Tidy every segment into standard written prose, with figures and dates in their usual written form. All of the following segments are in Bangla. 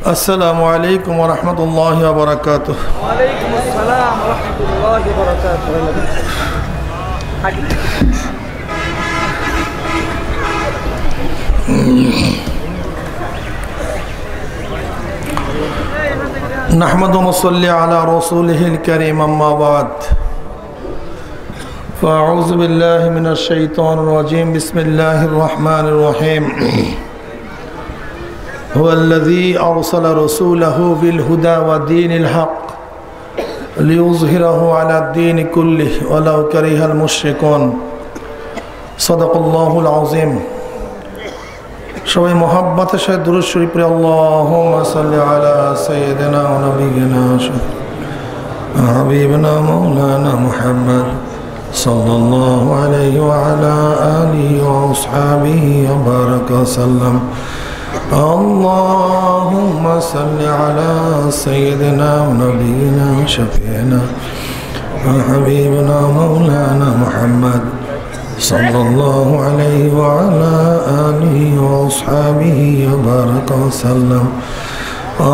السلام عليكم ورحمة الله وبركاته. وعليكم السلام ورحمة الله وبركاته. نحمد ونصلي على رسوله الكريم أما بعد فأعوذ بالله من الشيطان الرجيم بسم الله الرحمن الرحيم هو الذي أرسل رسوله بالهدى ودين الحق ليظهره على الدين كله ولو كره المشركون صدق الله العظيم. সবাই মোহাব্বতের সাথে দুরূদ শরীফ পড়ে আল্লাহুম্মা সাল্লি আলা সাইয়্যিদিনা ওয়া নাবিয়িনা হাবিবিনা মাওলানা মুহাম্মদ সাল্লাল্লাহু আলাইহি ওয়া আলা আলিহি ওয়া আসহাবিহি ওয়া বারাকা সাল্লাম। اللهم صل على سيدنا ونبينا وشفيعنا وحبيبنا مولانا محمد صلى الله عليه وعلى آله وأصحابه وبارك وسلم.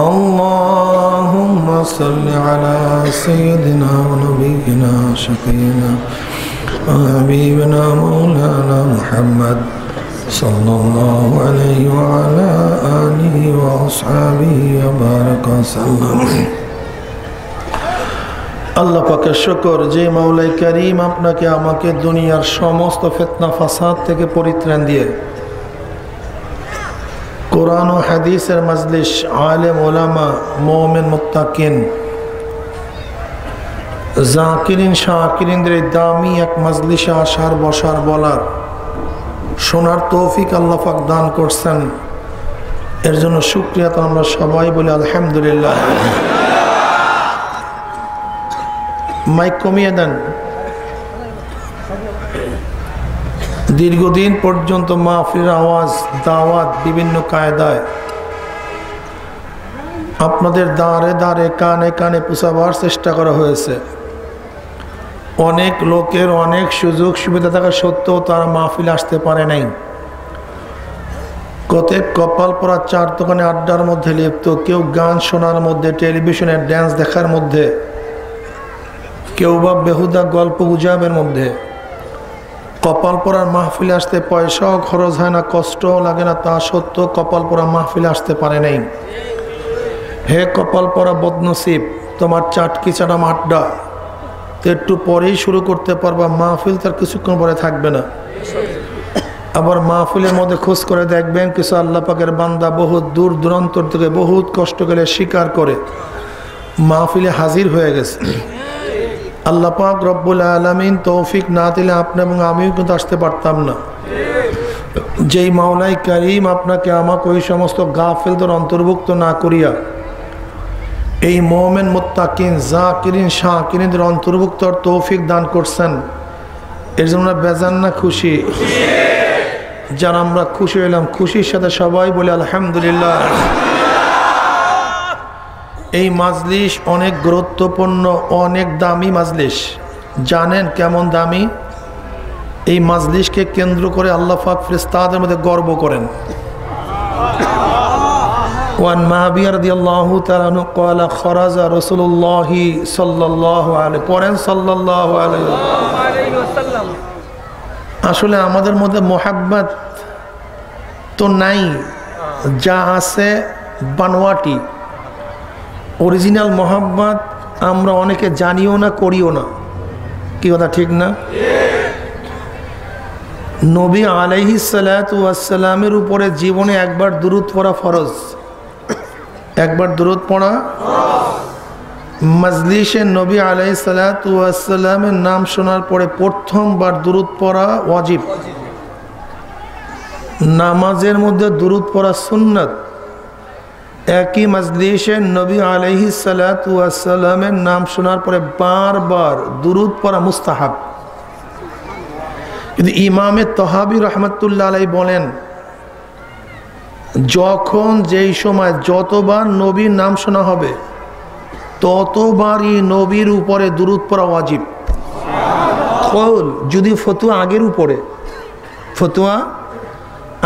اللهم صل على سيدنا ونبينا وشفيعنا وحبيبنا مولانا محمد صلى الله عليه وعلى آله وأصحابه وبارك وسلم. আল্লাহ পাকের শুকর যে মাওলাই কারীম আপনাকে আমাকে দুনিয়ার সমস্ত ফিতনা ফাসাদ থেকে পরিত্রাণ দিয়ে কোরআন ও হাদিসের মজলিস, আলেম ওলামা, মুমিন মুত্তাকিন, জাকিরিন শাকিরিনদের দামি এক মজলিসে আসার বসার বলার শোনার তৌফিক আল্লাহ পাক দান করছেন। এর জন্য শুকরিয়া তো আমরা সবাই বলি আলহামদুলিল্লাহ। মাইক কমিয়ে দেন। দীর্ঘদিন পর্যন্ত মাহফিলের আওয়াজ, দাওয়াত বিভিন্ন কায়দায় আপনাদের দাঁড়ে দাঁড়ে কানে কানে পৌঁছাবার চেষ্টা করা হয়েছে। অনেক লোকের অনেক সুযোগ সুবিধা থাকা সত্ত্বেও তারা মাহফিলে আসতে পারে নাই। কতক কপাল পরা চার দোকানে আড্ডার মধ্যে লিপ্ত, কেউ গান শোনার মধ্যে, টেলিভিশনে ড্যান্স দেখার মধ্যে, কেউ বা বেহুদা গল্প গুজবের মধ্যে। কপাল পরার মাহফিলে আসতে পয়সাও খরচ হয় না, কষ্টও লাগে না, তা সত্ত্বেও কপাল পরা মাহফিলে আসতে পারে নাই। হে কপাল পরা বদনসিব, তোমার চাটকি চাটাম আড্ডা একটু পরেই শুরু করতে পারবা, মাহফিল তার কিছুক্ষণ পরে থাকবে না। আবার মাহফিলের মধ্যে খোঁজ করে দেখবেন কিছু আল্লাহ পাকের বান্দা বহুত দূর দূরান্তর থেকে বহুত কষ্ট করে স্বীকার করে মাহফিলে হাজির হয়ে গেছে। আল্লাহ পাক রব্বুল আলামিন তৌফিক না দিলে আপনি এবং আমিও কিন্তু আসতে পারতাম না। যেই মাওলাই কারীম আপনাকে আমাকে ওই সমস্ত গাফেলদের অন্তর্ভুক্ত না করিয়া এই মুমিন মুত্তাকিন জাকিরিন শাকিরিনদের অন্তর্ভুক্ত তৌফিক দান করছেন, এর জন্য বেজান না খুশি? যারা আমরা খুশি হইলাম, খুশির সাথে সবাই বলি আলহামদুলিল্লাহ। এই মাজলিস অনেক গুরুত্বপূর্ণ, অনেক দামি মাজলিস। জানেন কেমন দামি? এই মাজলিসকে কেন্দ্র করে আল্লাহ পাক ফেরেশতাদের মধ্যে গর্ব করেন। وعن معاوية رضي الله تعالى عنه قال خرج رسول الله صلى الله عليه وسلم. আসলে আমাদের মধ্যে মোহাব্বত তো নাই, যা আছে বানোয়াটি। অরিজিনাল মোহাব্বত আমরা অনেকে জানিও না, করিও না। কি কথা ঠিক না? নবী আলাইহিস সালাতু ওয়াস সালামের উপরে জীবনে একবার দুরূদ পড়া ফরজ। একবার দুরূদ পড়া মজলিসে নবী আলাইহিস সালাতু ওয়াস সালামের নাম শোনার পরে প্রথমবার দুরূদ পড়া ওয়াজিব। নামাজের মধ্যে দুরূদ পড়া সুন্নাত। একই মজলিসে নবী আলাইহিস সালাতু ওয়াস সালামের নাম শোনার পরে বারবার দুরূদ পড়া মুস্তাহাব। কিন্তু ইমামে তহাবী রহমাতুল্লাহ আলাইহি বলেন, যখন যেই সময় যতবার নবীর নাম শোনা হবে ততবারই নবীর উপরে দুরূদ পড়া ওয়াজিব। কওল যদি ফতোয়া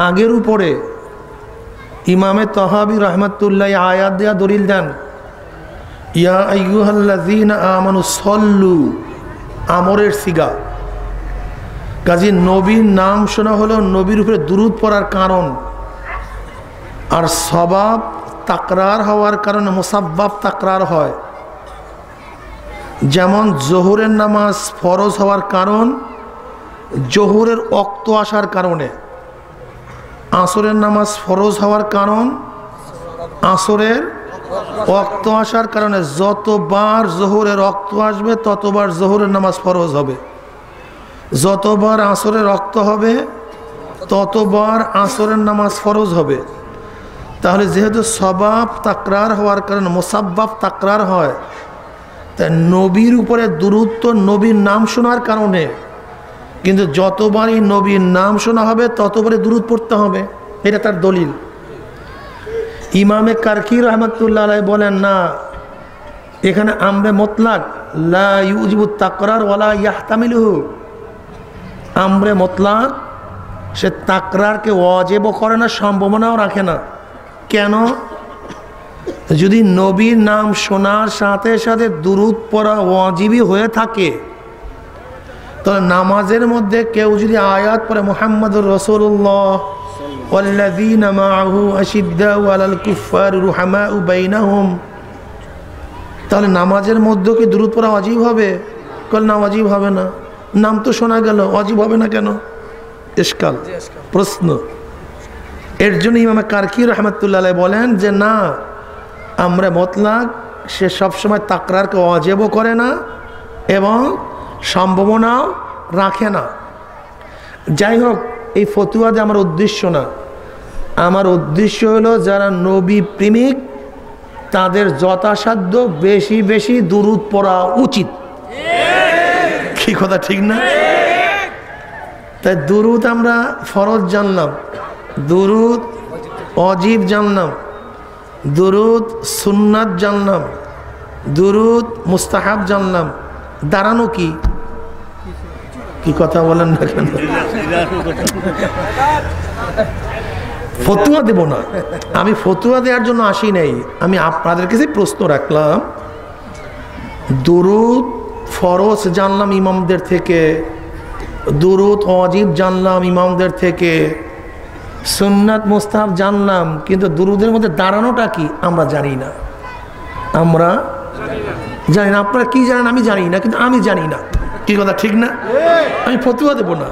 আগের উপরে ইমামে তহাবি রহমতুল্লাহ আয়াত দেয়া দলিল দেন, ইয়া আইয়ুহাল্লাযীনা আমানু সল্লু, আমরের সিগা। কাজী নবীর নাম শোনা হলো নবীর উপরে দুরূদ পড়ার কারণ, আর সবাব তাকরার হওয়ার কারণে মুসাব্বাব তাকরার হয়। যেমন জোহরের নামাজ ফরজ হওয়ার কারণ জোহরের ওয়াক্ত আসার কারণে, আসরের নামাজ ফরজ হওয়ার কারণ আসরের ওয়াক্ত আসার কারণে। যতবার জোহরের ওয়াক্ত আসবে ততবার জোহরের নামাজ ফরজ হবে, যতবার আসরের ওয়াক্ত হবে ততবার আসরের নামাজ ফরজ হবে। তাহলে যেহেতু সবাব তাকরার হওয়ার কারণে মুসাব্বাব তাকরার হয়, তাই নবীর উপরে দুরূদ তো নবীর নাম শোনার কারণে, কিন্তু যতবারই নবীর নাম শোনা হবে ততবারই দুরূদ পড়তে হবে, এটা তার দলিল। ইমামে কারকি রহমতুল্লাহ আলাইহি বলেন, না, এখানে আমরে মুতলাক লা ইউজিবু তাকরার ওয়ালা ইয়াহতামিলুহু। আমরে মুতলাক সে তাকরারকে ওয়াজিব করে না, সম্ভাবনাও রাখে না। কেন? যদি নবীর নাম শোনার সাথে সাথে দুরূদ পড়া ওয়াজিবই হয়ে থাকে, তাহলে নামাজের মধ্যে কেউ যদি আয়াত পড়ে মুহাম্মাদুর রাসূলুল্লাহ ওয়াল্লাযীনা মাআহু আশিদ্দাউ আলাল কুফফারি রুহামাউ বাইনাহুম, তাহলে নামাজের মধ্যে কি দুরূদ পড়া ওয়াজিব হবে? কল না, ওয়াজিব হবে না। নাম তো শোনা গেল, ওয়াজিব হবে না কেন? ইশকাল, প্রশ্ন। এর জন্য ইমাম কারকি রহমতুল্লাহ আলাইহি বলেন যে না, আমরা মুতলাক সে সবসময় তাকরারকে ওয়াজিবও করে না এবং সম্ভাবনাও রাখে না। যাই হোক, এই ফতুয়াতে আমার উদ্দেশ্য না। আমার উদ্দেশ্য হলো যারা নবী প্রেমিক তাদের যথাসাধ্য বেশি বেশি দুরূদ পড়া উচিত। কি কথা ঠিক না? তাই দুরূদ আমরা ফরজ জানলাম, দুরূদ ওয়াজিব জানলাম, দুরূদ সুন্নাত জানলাম, দুরূদ মুস্তাহাব জানলাম। দাঁড়ানো কি কি কথা বলেন না কেন? ফতুয়া দেব না, আমি ফতুয়া দেওয়ার জন্য আসি নাই। আমি আপনাদের কাছে প্রশ্ন রাখলাম, দুরূদ ফরজ জানলাম ইমামদের থেকে, দুরূদ ওয়াজিব জানলাম ইমামদের থেকে, সুন্নাত মুস্তাহাব জানলাম, কিন্তু দুরূদের মধ্যে দাঁড়ানোটা কি আমরা জানি না। আমরা জানি না। আপনারা কি জানেন আমি জানি না, কিন্তু আমি জানি না। কি কথা ঠিক না? আমি ফতুয়া দেব না,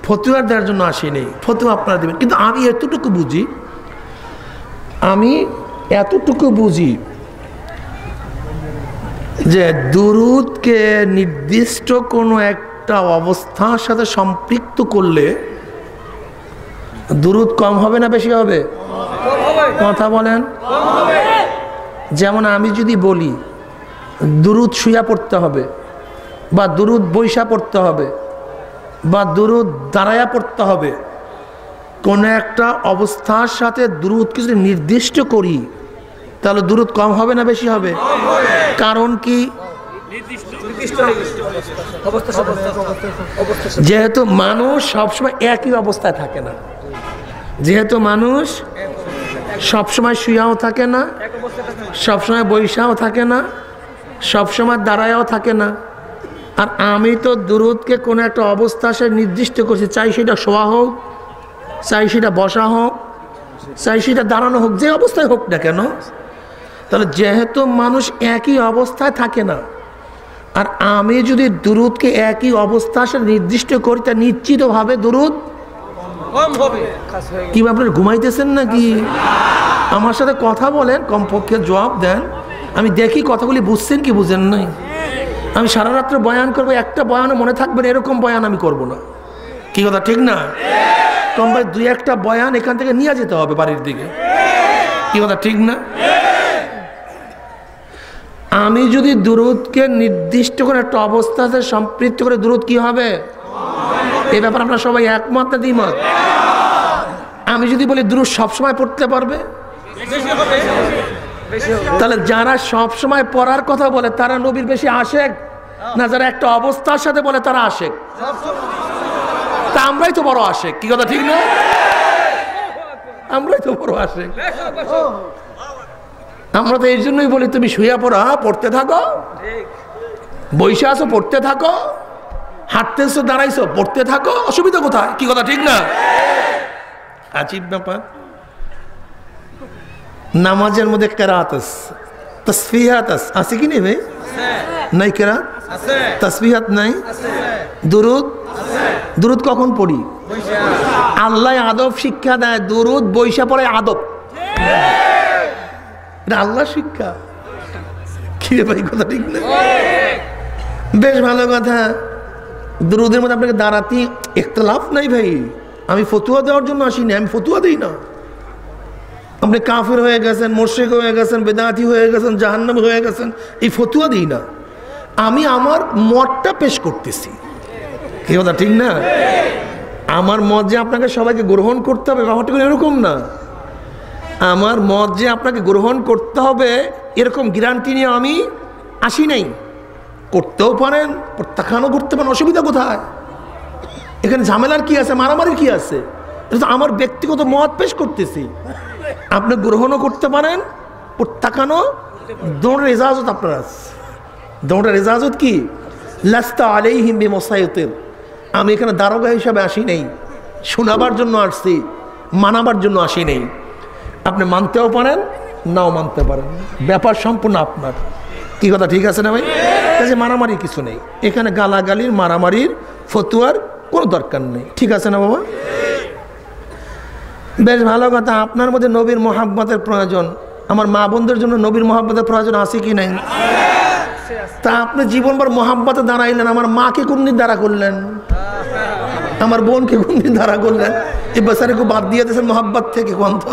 ফতুয়া দেওয়ার জন্য আসি নেই। ফতুয়া আপনারা দেবেন, কিন্তু আমি এতটুকু বুঝি যে দুরূদকে নির্দিষ্ট কোনো একটা অবস্থার সাথে সম্পৃক্ত করলে দুরূদ কম হবে না বেশি হবে? কথা বলেন। যেমন আমি যদি বলি দুরূদ শুয়া পড়তে হবে, বা দুরূদ বৈশা পড়তে হবে, বা দুরূদ দাঁড়ায়া পড়তে হবে, কোনো একটা অবস্থার সাথে দুরূদকে যদি নির্দিষ্ট করি তাহলে দুরূদ কম হবে না বেশি হবে? কারণ কি? যেহেতু মানুষ সবসময় একই অবস্থায় থাকে না, যেহেতু মানুষ সবসময় শুয়াও থাকে না, সবসময় বৈশাও থাকে না, সবসময় দাঁড়ায়াও থাকে না। আর আমি তো দুরূদকে কোনো একটা অবস্থা সে নির্দিষ্ট করছি, চাই সেটা শোয়া হোক, চাই সেটা বসা হোক, চাই সেটা দাঁড়ানো হোক, যে অবস্থায় হোক না কেন। তাহলে যেহেতু মানুষ একই অবস্থায় থাকে না, আর আমি যদি দুরূদকে একই অবস্থা সে নির্দিষ্ট করি, তা নিশ্চিতভাবে দুরূদ কম হবে। কি আপনারা ঘুমাইতেছেন নাকি? আমার সাথে কথা বলেন, কমপক্ষে জবাব দেন। আমি দেখি কথাগুলি বুঝছেন কি বুঝেন নাই। আমি সারা রাত্র বয়ান করবো, একটা বয়ানও মনে থাকবে না এরকম বয়ান আমি করব না। কি কথা ঠিক না? কম ভাই দুই একটা বয়ান এখান থেকে নিয়ে যেতে হবে বাড়ির দিকে। কি কথা ঠিক না? আমি যদি দুরূদকে নির্দিষ্ট করে একটা অবস্থাতে সম্পৃক্ত করে দুরূদ কি হবে এই ব্যাপারে আমরা সবাই একমত না দ্বিমত? আমি যদি বলি দুরূদ সবসময় পড়তে পারবে, তাহলে যারা সবসময় পড়ার কথা বলে তারা নবীর বেশি আশেক, না যারা একটা অবস্থার সাথে বলে তারা আশেক? তা আমরাই তো বড় আশেক। কি কথা ঠিক না? আমরাই তো বড় আশেক। আমরা তো এই জন্যই বলি তুমি শুয়ে পড়ো, পড়তে থাকো, বইসা আছো পড়তে থাকো, হাঁটতেছো দাঁড়াইছো পড়তে থাকো, অসুবিধা কোথায়? কি কথা ঠিক না? আজীব ব্যাপার। নামাজের মধ্যে কেরাত আছে, তাসবিহাত আছে কি নেই ভাই? নাই কেরাত, তাসবিহাত নাই, দুরুদ, দুরুদ কখন পড়ি? আল্লাহ আদব শিক্ষা দেয়, দুরুদ বইসা পড়ে আদব, এটা আল্লাহ শিক্ষা। কি রে ভাই, কথা ঠিক না? বেশ ভালো কথা। দুরুদের মধ্যে আপনাকে দাঁড়াতে ইখতিলাফ নাই ভাই, আমি ফতুয়া দেওয়ার জন্য আসিনি, আমি ফতুয়া দিই না। আপনি কাফের হয়ে গেছেন, মুশরিক হয়ে গেছেন, বেদাতি হয়ে গেছেন, জাহান্নামী হয়ে গেছেন, এই ফতুয়া দিই না, আমি আমার মতটা পেশ করতেছি। কি কথা ঠিক না? আমার মত যে আপনাকে সবাইকে গ্রহণ করতে হবে ব্যাপারটা কোনো এরকম না। আমার মত যে আপনাকে গ্রহণ করতে হবে এরকম গ্যারান্টি নিয়ে আমি আসি নাই। করতেও পারেন, প্রত্যাখ্যানও করতে পারেন, অসুবিধা কোথায়? এখানে ঝামেলার কি আছে, মারামারি কি আছে? এটা তো আমার ব্যক্তিগত মত পেশ করতেছি। আপনি গ্রহণও করতে পারেন, প্রত্যাখ্যানও, দৌড়ের ইজাজত আপনার আছে। দৌড়ের ইজাজত কি? লাস্তা আলাইহিম বিমুসাইতির। আমি এখানে দারোগা হিসাবে আসি নাই, শোনাবার জন্য আসছি, মানাবার জন্য আসি নাই। আপনি মানতেও পারেন, নাও মানতে পারেন, ব্যাপার সম্পূর্ণ আপনার। কি কথা ঠিক আছে না ভাই? কাজে মারামারি কিছু নেই এখানে, গালাগালির, মারামারির, ফতুয়ার কোনো দরকার নেই। ঠিক আছে না বাবা? বেশ ভালো কথা। আপনার মধ্যে নবীর মোহাব্বতের প্রয়োজন, আমার মা বোনদের জন্য নবীর মোহাব্বতের প্রয়োজন আছে কি নাই? তা আপনি জীবনভর মোহাব্বতে দাঁড়াইলেন, আমার মাকে কোন দিন দাঁড়া করলেন, আমার বোনকে কোন দিন দাঁড়া করলেন? এই বেচারিকে বাদ দিয়ে দিয়েছেন মোহাব্বত থেকে। কোন তো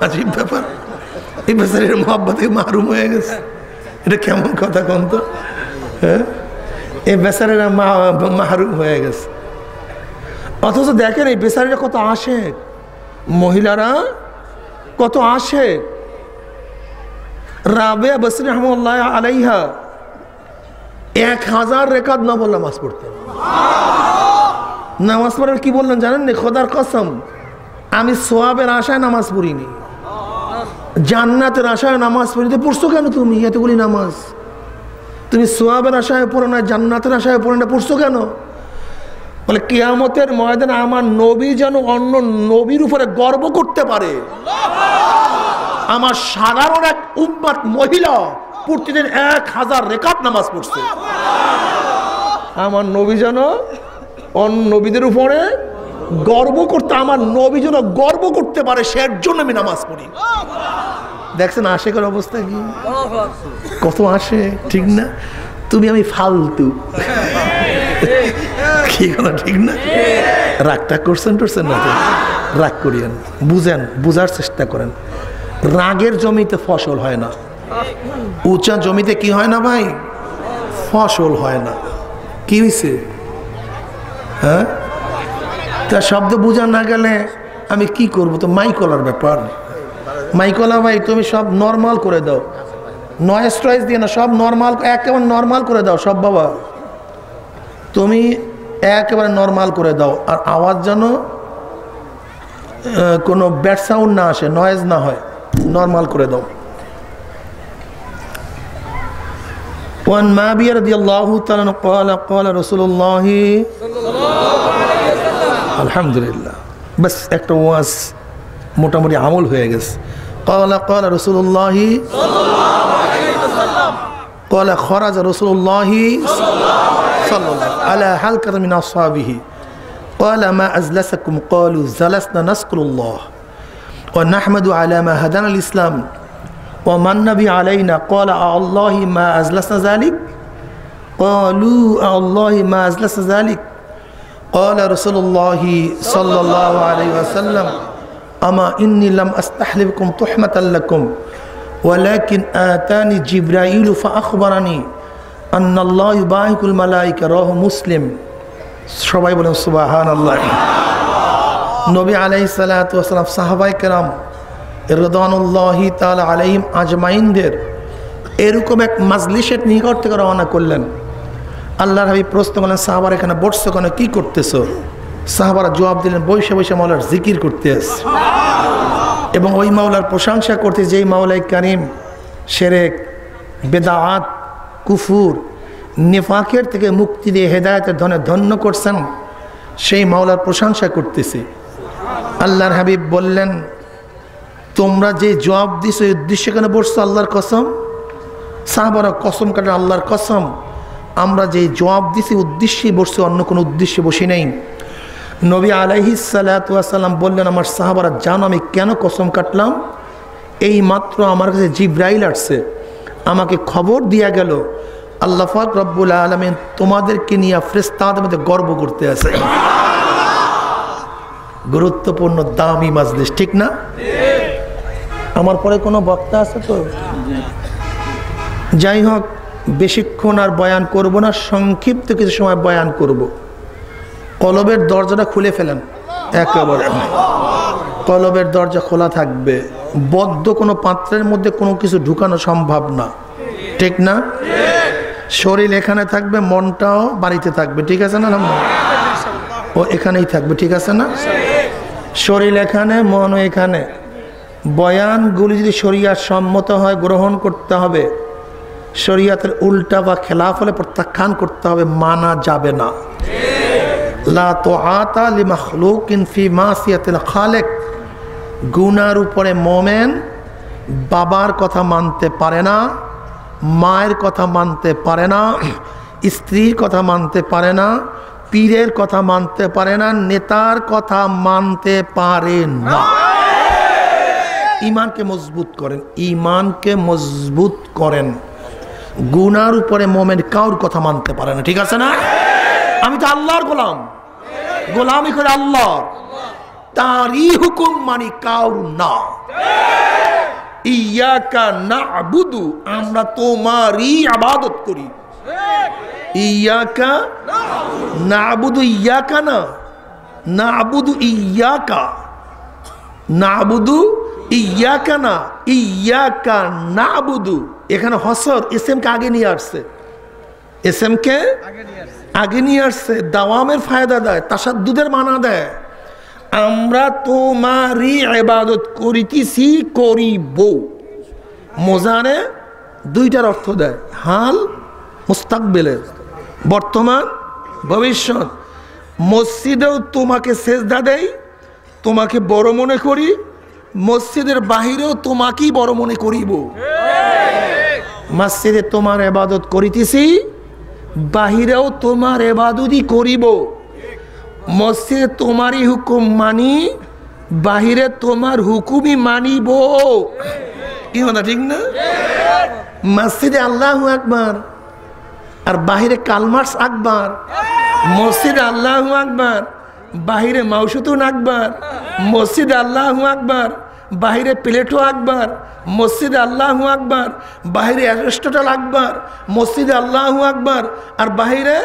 আজীব ব্যাপার, এই বেচারির মোহাব্বত থেকে মাহরুম হয়ে গেছে, এটা কেমন কথা কোন তো? হ্যাঁ, এই বেচারিরা মাহরুম হয়ে গেছে। অথচ দেখেন এই বেচারিরা কত আসে, মহিলারা কত আসে। রাবেয়া বসরি রহমাতুল্লাহ আলাইহা 1000 রেকাত নফল নামাজ পড়তেন। নামাজ পড়ার কি বললেন জানেন না? খোদার কসম, আমি সোয়াবের আশায় নামাজ পড়িনি, জান্নাতের আশায় নামাজ পড়ি। তো পড়ছো কেন তুমি এতগুলি নামাজ? তুমি সোয়াবের আশায় পড়ো না, জান্নাতের আশায় পড়ো না, পড়ছো কেন? বলে কিয়ামতের ময়দানে আমার নবী যেন অন্য নবীর উপরে গর্ব করতে পারে। আমার সাধারণ এক উম্মত মহিলা প্রতিদিন 1000 রেকাত নামাজ পড়ছে, আমার নবী যেন অন্য নবীদের উপরে গর্ব করতে, আমার নবী যেন গর্ব করতে পারে, সের জন্য আমি নামাজ পড়ি। দেখছেন আশেকের অবস্থা কি, কত আসে, ঠিক না? তুমি আমি ফালতু, কি কথা ঠিক না? রাগটা করছেন টরছেন না তো? রাগ করিয়েন, বুঝেন, বুঝার চেষ্টা করেন। রাগের জমিতে ফসল হয় না, উঁচা জমিতে কি হয় না ভাই? ফসল হয় না। কি হয়েছে? হ্যাঁ, তা শব্দ বোঝা না গেলে আমি কি করব? তো মাইকলার ব্যাপার। মাইকলা ভাই তুমি সব নর্মাল করে দাও, নয়েজ টয়েজ দিয়ে না, সব নর্মাল, একেবারে নর্মাল করে দাও সব। বাবা তুমি একেবারে নর্মাল করে দাও, আর আওয়াজ যেন কোনো ব্যাড সাউন্ড না আসে, নয়েজ না হয়, নর্মাল করে দাও। وعن معاوية رضي الله تعالى عنه قال قال رسول الله الحمد لله بس একটা ওয়াজ মোটামুটি আমল হয়ে গেছে। قال قال رسول الله صلى الله عليه وسلم قال خرج رسول الله صلى الله على حلقة من أصحابه قال ما أجلسكم قالوا جلسنا نذكر الله ونحمد على ما هدانا الإسلام ومن نبي علينا قال الله ما أجلسنا ذلك قالوا الله ما أجلسنا ذلك قال رسول الله صلى الله عليه وسلم أما إني لم أستحلفكم تحمة لكم ولكن آتاني جبرائيل فأخبرني أن الله يبارك الملائكة رواه مسلم সবাই বলেন সুবহানাল্লাহ। নবী আলাইহিস সালাতু ওয়াস সালাম সাহাবায়ে কেরাম রিদওয়ানুল্লাহি তাআলা আলাইহিম আজমাইনদের এরকম এক মাজলিসের নিকট থেকে রওনা করলেন। আল্লাহর হাবিব প্রশ্ন করলেন, সাহাবারা এখানে বসছো কেন, কি করতেছো? সাহাবারা জবাব দিলেন, বসে বসে মাওলার জিকির করতে আসছি। এবং ওই মাওলার প্রশংসা করতে যেই মাওলাই কারিম শিরক, বেদাত, কুফুর, নিফাকের থেকে মুক্তি দিয়ে হেদায়েতের ধনে ধন্য করছেন, সেই মাওলার প্রশংসা করতেছি। আল্লাহর হাবিব বললেন, তোমরা যে জবাব দিছো এই উদ্দেশ্যে কেন বসছো? আল্লাহর কসম। সাহাবারা কসম কাটেন, আল্লাহর কসম আমরা যে জবাব দিছি উদ্দেশ্যেই বসছি, অন্য কোনো উদ্দেশ্যে বসি নাই। নবী আলাইহিস সালাতু ওয়াস সালাম বললেন, আমার সাহাবারা জানো আমি কেন কসম কাটলাম? এই মাত্র আমার কাছে জিবরাইল আসছে, আমাকে খবর দিয়া গেল আল্লাহ পাক রব্বুল আলামিন তোমাদেরকে নিয়ে ফেরেশতাদের মধ্যে গর্ব করতে আছে। গুরুত্বপূর্ণ দামি মাজলিস, ঠিক না? আমার পরে কোনো বক্তা আছে তো? যাই হোক, বেশিক্ষণ আর বয়ান করব না, সংক্ষিপ্ত কিছু সময় বয়ান করব। কলবের দরজাটা খুলে ফেলেন, একেবারে কলবের দরজা খোলা থাকবে। বদ্ধ কোনো পাত্রের মধ্যে কোনো কিছু ঢুকানো সম্ভব না, ঠিক না? শরীর এখানে থাকবে, মনটাও বাড়িতে থাকবে, ঠিক আছে না? ও এখানেই থাকবে, ঠিক আছে না? শরীর এখানে, মনও এখানে। বয়ানগুলি যদি শরিয়াত সম্মত হয় গ্রহণ করতে হবে, শরিয়াতের উল্টা বা খেলাফ হলে প্রত্যাখ্যান করতে হবে, মানা যাবে না। লা তুআতা লিমাখলুকিন ফি মাসিয়াতিল খালিক। গুনার উপরে মোমেন বাবার কথা মানতে পারে না, মায়ের কথা মানতে পারে না, স্ত্রীর কথা মানতে পারে না, পীরের কথা মানতে পারে না, নেতার কথা মানতে পারে না। ঈমানকে মজবুত করেন, ঈমানকে মজবুত করেন। গুনার উপরে মোমেন কাউর কথা মানতে পারে না, ঠিক আছে না? আমি তো আল্লাহর গোলাম, গোলামি করে আল্লাহ, তারই হুকুম মানি, কাউর না। ইয়াকা না'বুদু, আমরা তোমারই ইবাদত করি। ইয়াকা না'বুদু, ইয়াকা না, না'বুদু ইয়াকা, না'বুদু ইয়াকা না, ইয়াকা না'বুদু। এখানে হসর এসএমকে আগে নিয়ে আসছে, এসএমকে আগে নিয়ে আসছে, দাওয়ামের ফায়দা দেয়, তাসাদ্দুদের মানা দেয়। আমরা তোমারই ইবাদত করিতেছি, করিব। মোজারে দুইটার অর্থ দেয়, হাল মুস্তাকবিলের, বর্তমান ভবিষ্যৎ। মসজিদেও তোমাকে সেজদা দেই, তোমাকে বড় মনে করি, মসজিদের বাহিরেও তোমাকেই বড় মনে করিব। মসজিদে তোমার ইবাদত করিতেছি, বাহিরেও তোমার ইবাদতই করিব। মসজিদে তোমারই হুকুম মানি, বাহিরে তোমার হুকুমই মানিব। কি কথা, ঠিক না? মসজিদে আল্লাহু আকবার আর বাহিরে কালমার্স আকবার। মসজিদে আল্লাহু আকবার, বাহিরে মাউসুতুন আকবার। মসজিদে আল্লাহু আকবার, বাহিরে প্লেটো আকবার। মসজিদে আল্লাহু আকবার, বাহিরে অ্যারিস্টটল আকবার। মসজিদে আল্লাহু আকবার আর বাহিরে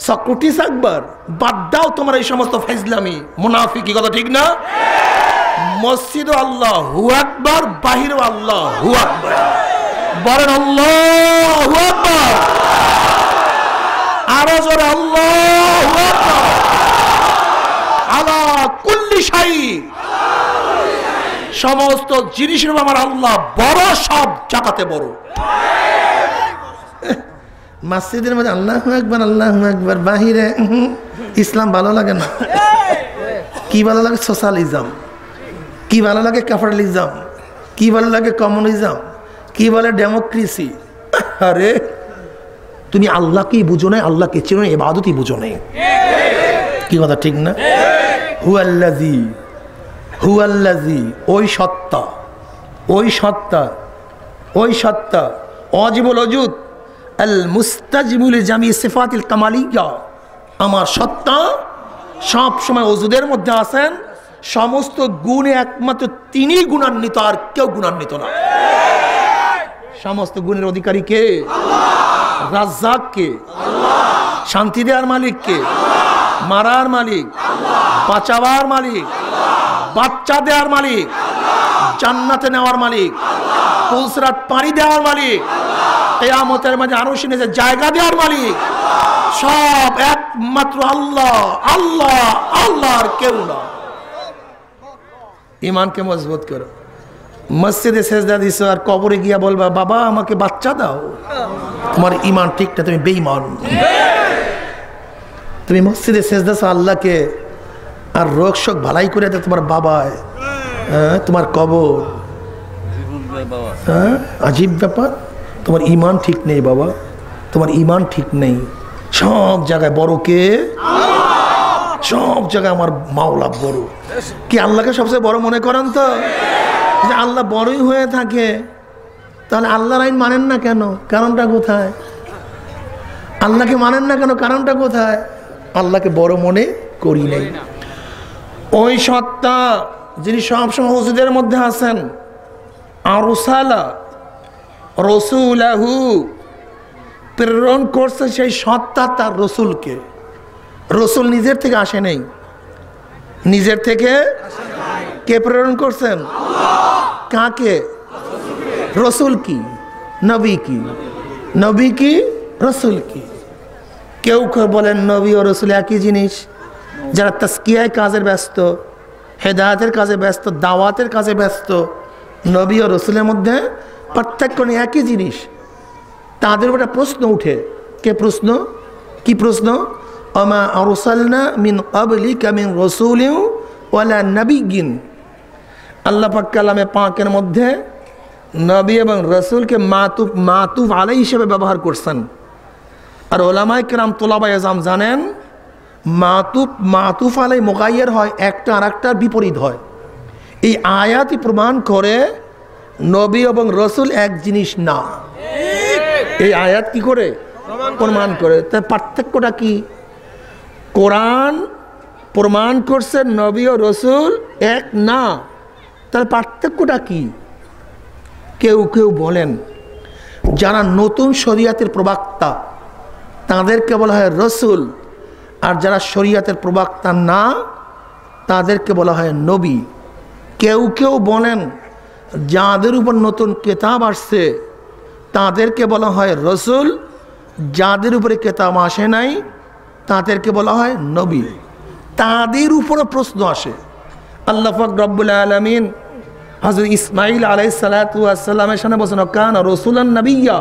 সক্রেটিস আকবার। বাদ দাও তোমার এই সমস্ত ফাইজলামি, মুনাফিকি, কথা ঠিক না? মসজিদে আল্লাহু আকবার, বাহিরে আল্লাহু আকবার। বলেন আল্লাহু আকবার, আরো জোরে আল্লাহু আকবার। আলা কুল্লি শাই, সমস্ত জিনিসের আমার আল্লাহ বড়, সব জায়গাতে বড়। মসজিদের মধ্যে আল্লাহু আকবার, আল্লাহু আকবার, বাহিরে ইসলাম ভালো লাগে না। কি ভালো লাগে? সোশ্যালিজম। কি ভালো লাগে? ক্যাপিটালিজম। কি ভালো লাগে? কমিউনিজম। কি বলে? ডেমোক্রেসি। আরে তুমি আল্লাহকেই বুঝো না, আল্লাহকে চেনো, ইবাদতই বুঝো না। কি কথা, ঠিক না? হুয়াল্লাযী, হুয়াল্লাযী, ওই সত্তা, ওই সত্তা, ওই সত্তা, ওয়াজিবুল ওজুদ, আল মুস্তাজিবুল জামি সিফাতিল কামালিয়া। আমার সত্তা সব সময় ওজুদের মধ্যে আছেন, সমস্ত গুণে একমাত্র তিনি গুণান্বিত, আর কেউ গুণান্বিত না। সমস্ত গুণের অধিকারী কে? রাজ্জাক কে? শান্তি দেওয়ার মালিক কে? মারার মালিক, বাঁচাবার মালিক, বাচ্চা দেওয়ার মালিক, জান্নাতে নেওয়ার মালিক, পুলসরাত পানি দেওয়ার মালিক, কিয়ামতের মাঝে আরশে নিচে জায়গা দেওয়ার মালিক। সব একমাত্র আল্লাহ, আল্লাহ, আল্লাহ, আর কেউ না। ইমানকে মজবুত করো। মসজিদে সেজদা দিছো আর কবরে গিয়া বলবা বাবা আমাকে বাচ্চা দাও, তোমার ইমান ঠিক না, তুমি বেঈমান। তুমি মসজিদে সেজদা দিছো আল্লাহকে আর রোগ শোক ভালাই করে দেয় তোমার বাবায়, তোমার কবর। আজীব ব্যাপার, তোমার ইমান ঠিক নেই বাবা, তোমার ইমান ঠিক নেই। সব জায়গায় বড় কে? সব জায়গায় আমার মাওলা বড়। কি আল্লাহকে সবচেয়ে বড় মনে করেন? তো যে আল্লাহ বড়ই হয়ে থাকে, তাহলে আল্লাহর আইন মানেন না কেন? কারণটা কোথায়? আল্লাহকে মানেন না কেন? কারণটা কোথায়? আল্লাহকে বড় মনে করি নাই। ওই সত্তা যিনি সবসময় মসজিদের মধ্যে আছেন, আরসালা রসুলাহু, প্রেরণ করছে সেই সত্তা তার রসুলকে। রসুল নিজের থেকে আসে নাই, নিজের থেকে কে প্রেরণ করছেন? কাকে? রসুল কি? নবী কি? নবী কি? রসুল কি? কেউ কেউ বলেন নবী ও রসুল একই জিনিস। যারা তাসকিয়ায় কাজে ব্যস্ত, হেদায়েতের কাজে ব্যস্ত, দাওয়াতের কাজে ব্যস্ত, নবী ও রসুলের মধ্যে পার্থক্য নেই, একই জিনিস। তাদের উপর একটা প্রশ্ন উঠে। কে প্রশ্ন? কি প্রশ্ন? আমা আরসালনা মিন ক্বাবলিকা মিন রাসূলিন ওয়ালা নাবিয়্যিন। আল্লাহ পাক কালামে পাকের মধ্যে নবী এবং রসুলকে মাতুফ আলাই হিসেবে ব্যবহার করছেন। আর ওলামায়ে কেরাম তোলাবায়ে ইলম জানেন, মাতুফ আলাই মুগায়্যার হয়, একটা আর একটার বিপরীত হয়। এই আয়াতই প্রমাণ করে নবী এবং রসুল এক জিনিস না। এই আয়াত কি করে প্রমাণ করে? তার পার্থক্যটা কি? কোরআন প্রমাণ করছে নবী ও রসুল এক না, তার পার্থক্যটা কি? কেউ কেউ বলেন যারা নতুন শরিয়াতের প্রবক্তা তাদেরকে বলা হয় রসুল, আর যারা শরিয়াতের প্রবক্তা না তাদেরকে বলা হয় নবী। কেউ কেউ বলেন যাদের উপর নতুন কিতাব আসছে তাদেরকে বলা হয় রসুল, যাদের উপরে কিতাব আসে নাই তাদেরকে বলা হয় নবী। তাদের উপরে প্রশ্ন আসে। আল্লাহ পাক রব্বুল আলামিন হযরত ইসমাঈল আলাইহিস সালাতু ওয়াস সালামের সামনে বলেন কানা রাসূলান নাবিয়্যা।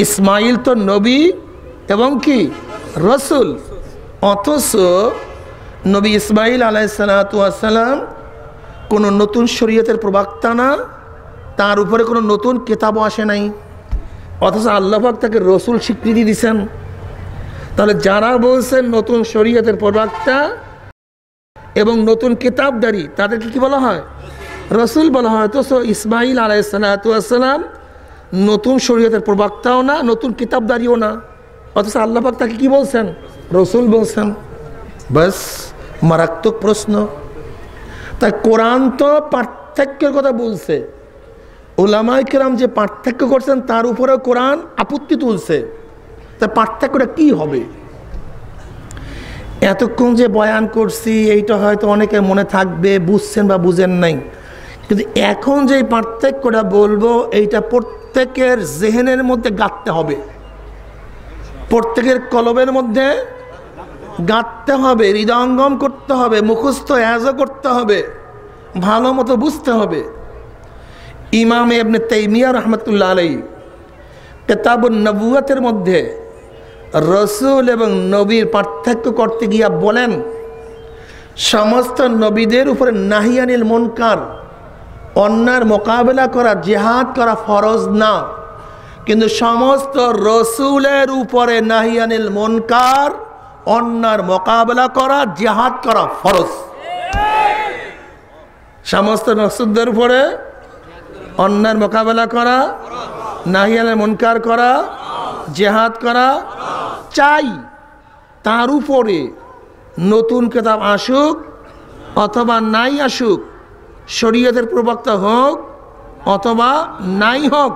ইসমাঈল তো নবী এবং কি রসুল, অথচ নবী ইসমাঈল আলাইহিস সালাতু ওয়াস সালাম কোনো নতুন শরীয়তের প্রবক্তা না, তার উপরে কোনো নতুন কিতাবও আসে নাই, অথচ আল্লাহ পাক তাকে রসুল স্বীকৃতি দিয়েছেন। তাহলে যারা বলছেন নতুন শরীয়তের প্রবক্তা এবং নতুন কিতাবদারি তাদেরকে কি বলা হয়? রসুল বলা হয়। অথচ ইসমাঈল আলাইহিস সালাতু ওয়াস সালাম নতুন শরীয়তের প্রবক্তাও না, নতুন কিতাবদারিও না, অথচ আল্লাহ পাক তাকে কি বলছেন? রসুল বলছেন। বাস মারাত্মক প্রশ্ন। তাই কোরআন তো পার্থক্যের কথা বলছে, উলামায়ে কেরাম যে পার্থক্য করছেন তার উপরেও কোরআন আপত্তি তুলছে। তা পার্থক্যটা কি হবে? এতক্ষণ যে বয়ান করছি এইটা হয়তো অনেকের মনে থাকবে, বুঝছেন বা বুঝেন নাই, কিন্তু এখন যে পার্থক্যটা বলবো এইটা প্রত্যেকের জেহেনের মধ্যে গাঁথতে হবে, প্রত্যেকের কলবের মধ্যে গাঁথতে হবে, হৃদয়ঙ্গম করতে হবে, মুখস্থ এজাজ করতে হবে, ভালো মতো বুঝতে হবে। ইমাম ইবনে তাইমিয়া রাহমাতুল্লাহ আলাইহি কিতাবুন নবুওয়াতের মধ্যে রসুল এবং নবীর পার্থক্য করতে গিয়া বলেন সমস্ত নবীদের উপরে নাহি আনিল মুনকার, অন্যায়ের মোকাবেলা করা, জিহাদ করা ফরজ না, কিন্তু সমস্ত রসুলের উপরে নাহি আনিল মুনকার, অন্যায়ের মোকাবেলা করা, জিহাদ করা ফরজ। সমস্ত রসুলদের উপরে অন্যায়ের মোকাবেলা করা, নাহি আনিল মুনকার করা, জিহাদ করা চাই। তার উপরে নতুন কিতাব আসুক অথবা নাই আসুক, শরীয়তের প্রবক্তা হোক অথবা নাই হোক,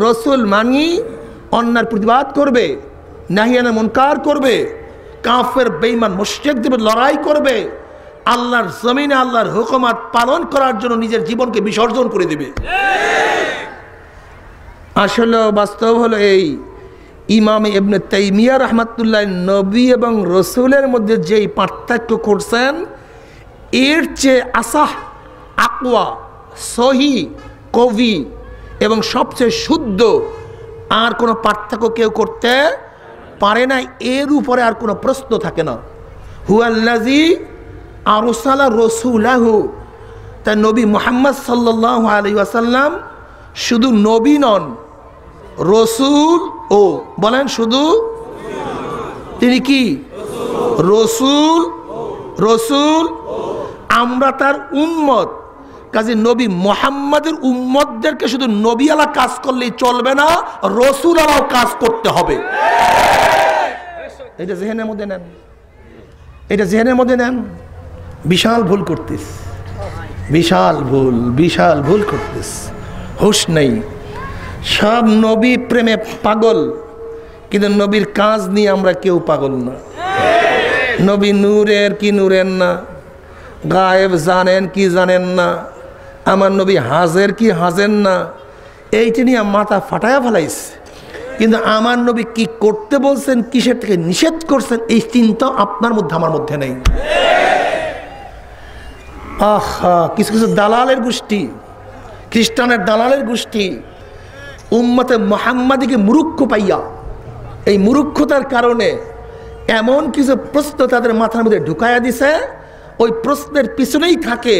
রসুল মানি অন্যায়ের প্রতিবাদ করবে, নাহি আনিল মুনকার করবে, কাফের বেঈমান মুশরিকদের লড়াই করবে, আল্লাহর জমিনে আল্লাহর হুকুমাত পালন করার জন্য নিজের জীবনকে বিসর্জন করে দেবে। আসলে বাস্তব হলো এই, ইমাম ইবনে তাইমিয়া রাহমাতুল্লাহ নবী এবং রসুলের মধ্যে যেই পার্থক্য করছেন এর চেয়ে আসাহ, আকওয়া, সহি, কবি এবং সবচেয়ে শুদ্ধ আর কোনো পার্থক্য কেউ করতে পারে না। এর উপরে আর কোনো প্রশ্ন থাকে না। হুয়াল্লাযী আরসালা রাসূলাহু, তা নবী মুহাম্মদ সাল্লাল্লাহু আলাইহি ওয়াসাল্লাম শুধু নবী নন, রসুল। ও বলেন শুধু তিনি কি রসুল? রসুল। আমরা তার উম্মত, কাজে নবী মুহাম্মাদের উম্মতদেরকে শুধু নবী আলা কাজ করলেই চলবে না, রসুল আলাও কাজ করতে হবে। এটা জেহেনের মধ্যে নেন, এটা জেহেনের মধ্যে নেন। বিশাল ভুল করতিস, বিশাল ভুল, বিশাল ভুল করতিস, হুশ নেই। সব নবী প্রেমে পাগল, কিন্তু নবীর কাজ নিয়ে আমরা কেউ পাগল না। নবী নূরের কি নূরের না, গায়েব জানেন কি জানেন না, আমার নবী হাজের কি হাজের না, এইটা নিয়ে মাথা ফাটায়া ফেলাইছে। কিন্তু আমার নবী কি করতে বলছেন, কিসের থেকে নিষেধ করছেন, এই চিন্তা আপনার মধ্যে আমার মধ্যে নেই। আহা, কিছু কিছু দালালের গোষ্ঠী, খ্রিস্টানের দালালের গোষ্ঠী উম্মতে মুহাম্মাদীকে মূর্খ পাইয়া, এই মূর্খতার কারণে এমন কিছু প্রশ্ন তাদের মাথার মধ্যে ঢুকাইয়া দিছে, ওই প্রশ্নের পিছনেই থাকে।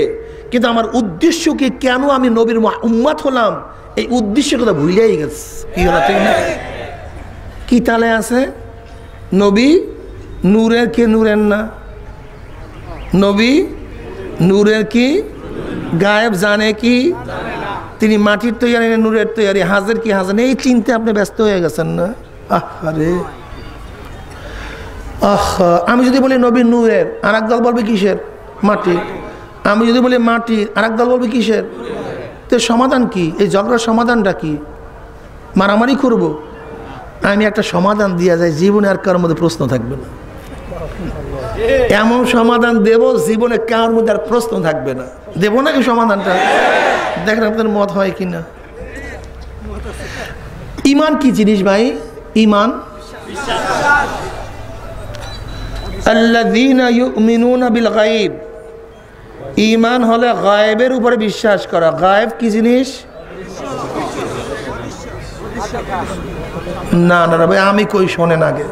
কিন্তু আমার উদ্দেশ্য কি, কেন আমি নবীর উম্মত হলাম, এই উদ্দেশ্যের কথা ভুলিয়াই গেছে। কি হলো ঠিক না? কি তালে আছে? নবী নূরের কি নূরের না, নবী নূরের কি, গায়েব জানে কি, তিনি মাটির তৈরি না নূরের তৈরি, হাজের কি হাজের, এই চিন্তা আপনি ব্যস্ত হয়ে গেছেন না? আরে আহা, আমি যদি বলি নবী নূরের, আর এক দল বলবে কিসের, মাটি। আমি যদি বলি মাটির, আর এক দল বলবে কিসের। তো সমাধান কি? এই ঝগড়ার সমাধানটা কি? মারামারি করব? আমি একটা সমাধান দিয়া যাই, জীবনে আর কারোর মধ্যে প্রশ্ন থাকবে না। এমন সমাধান দেব জীবনে কারোর মধ্যে আর প্রশ্ন থাকবে না। দেব নাকি সমাধানটা? দেখেন আপনাদের মত হয় কিনা। ঈমান কি জিনিস ভাই? ঈমান আল্লাযীনা ইউমিনুনা বিল গায়ব, ঈমান হলো গায়েবের উপরে বিশ্বাস করা। গায়েব কি জিনিস? না না ভাই, আমি কই শোনেন আগে।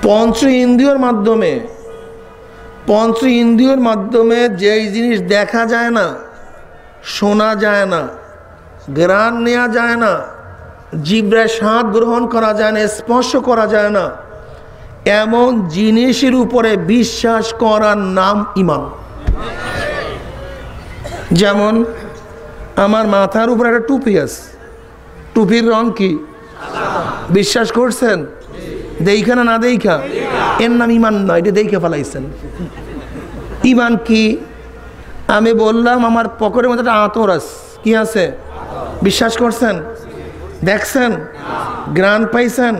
পঞ্চ ইন্দ্রিয়র মাধ্যমে, পঞ্চ ইন্দ্রিয়র মাধ্যমে যেই জিনিস দেখা যায় না, শোনা যায় না, ঘ্রাণ নেওয়া যায় না, জিহ্বায় স্বাদ গ্রহণ করা যায় না, স্পর্শ করা যায় না, এমন জিনিসের উপরে বিশ্বাস করার নাম ঈমান। যেমন আমার মাথার উপরে একটা টুপি আছে, টুপির রং কি? বিশ্বাস করছেন? দেখা না না দেখা, এর নাম ঈমান নয়, এটা দেখে ফেলাইছেন। ঈমান কি? আমি বললাম আমার পকেটের মধ্যে একটা আতর আছে, কি আছে? বিশ্বাস করছেন? দেখছেন? ঘ্রাণ পাইছেন?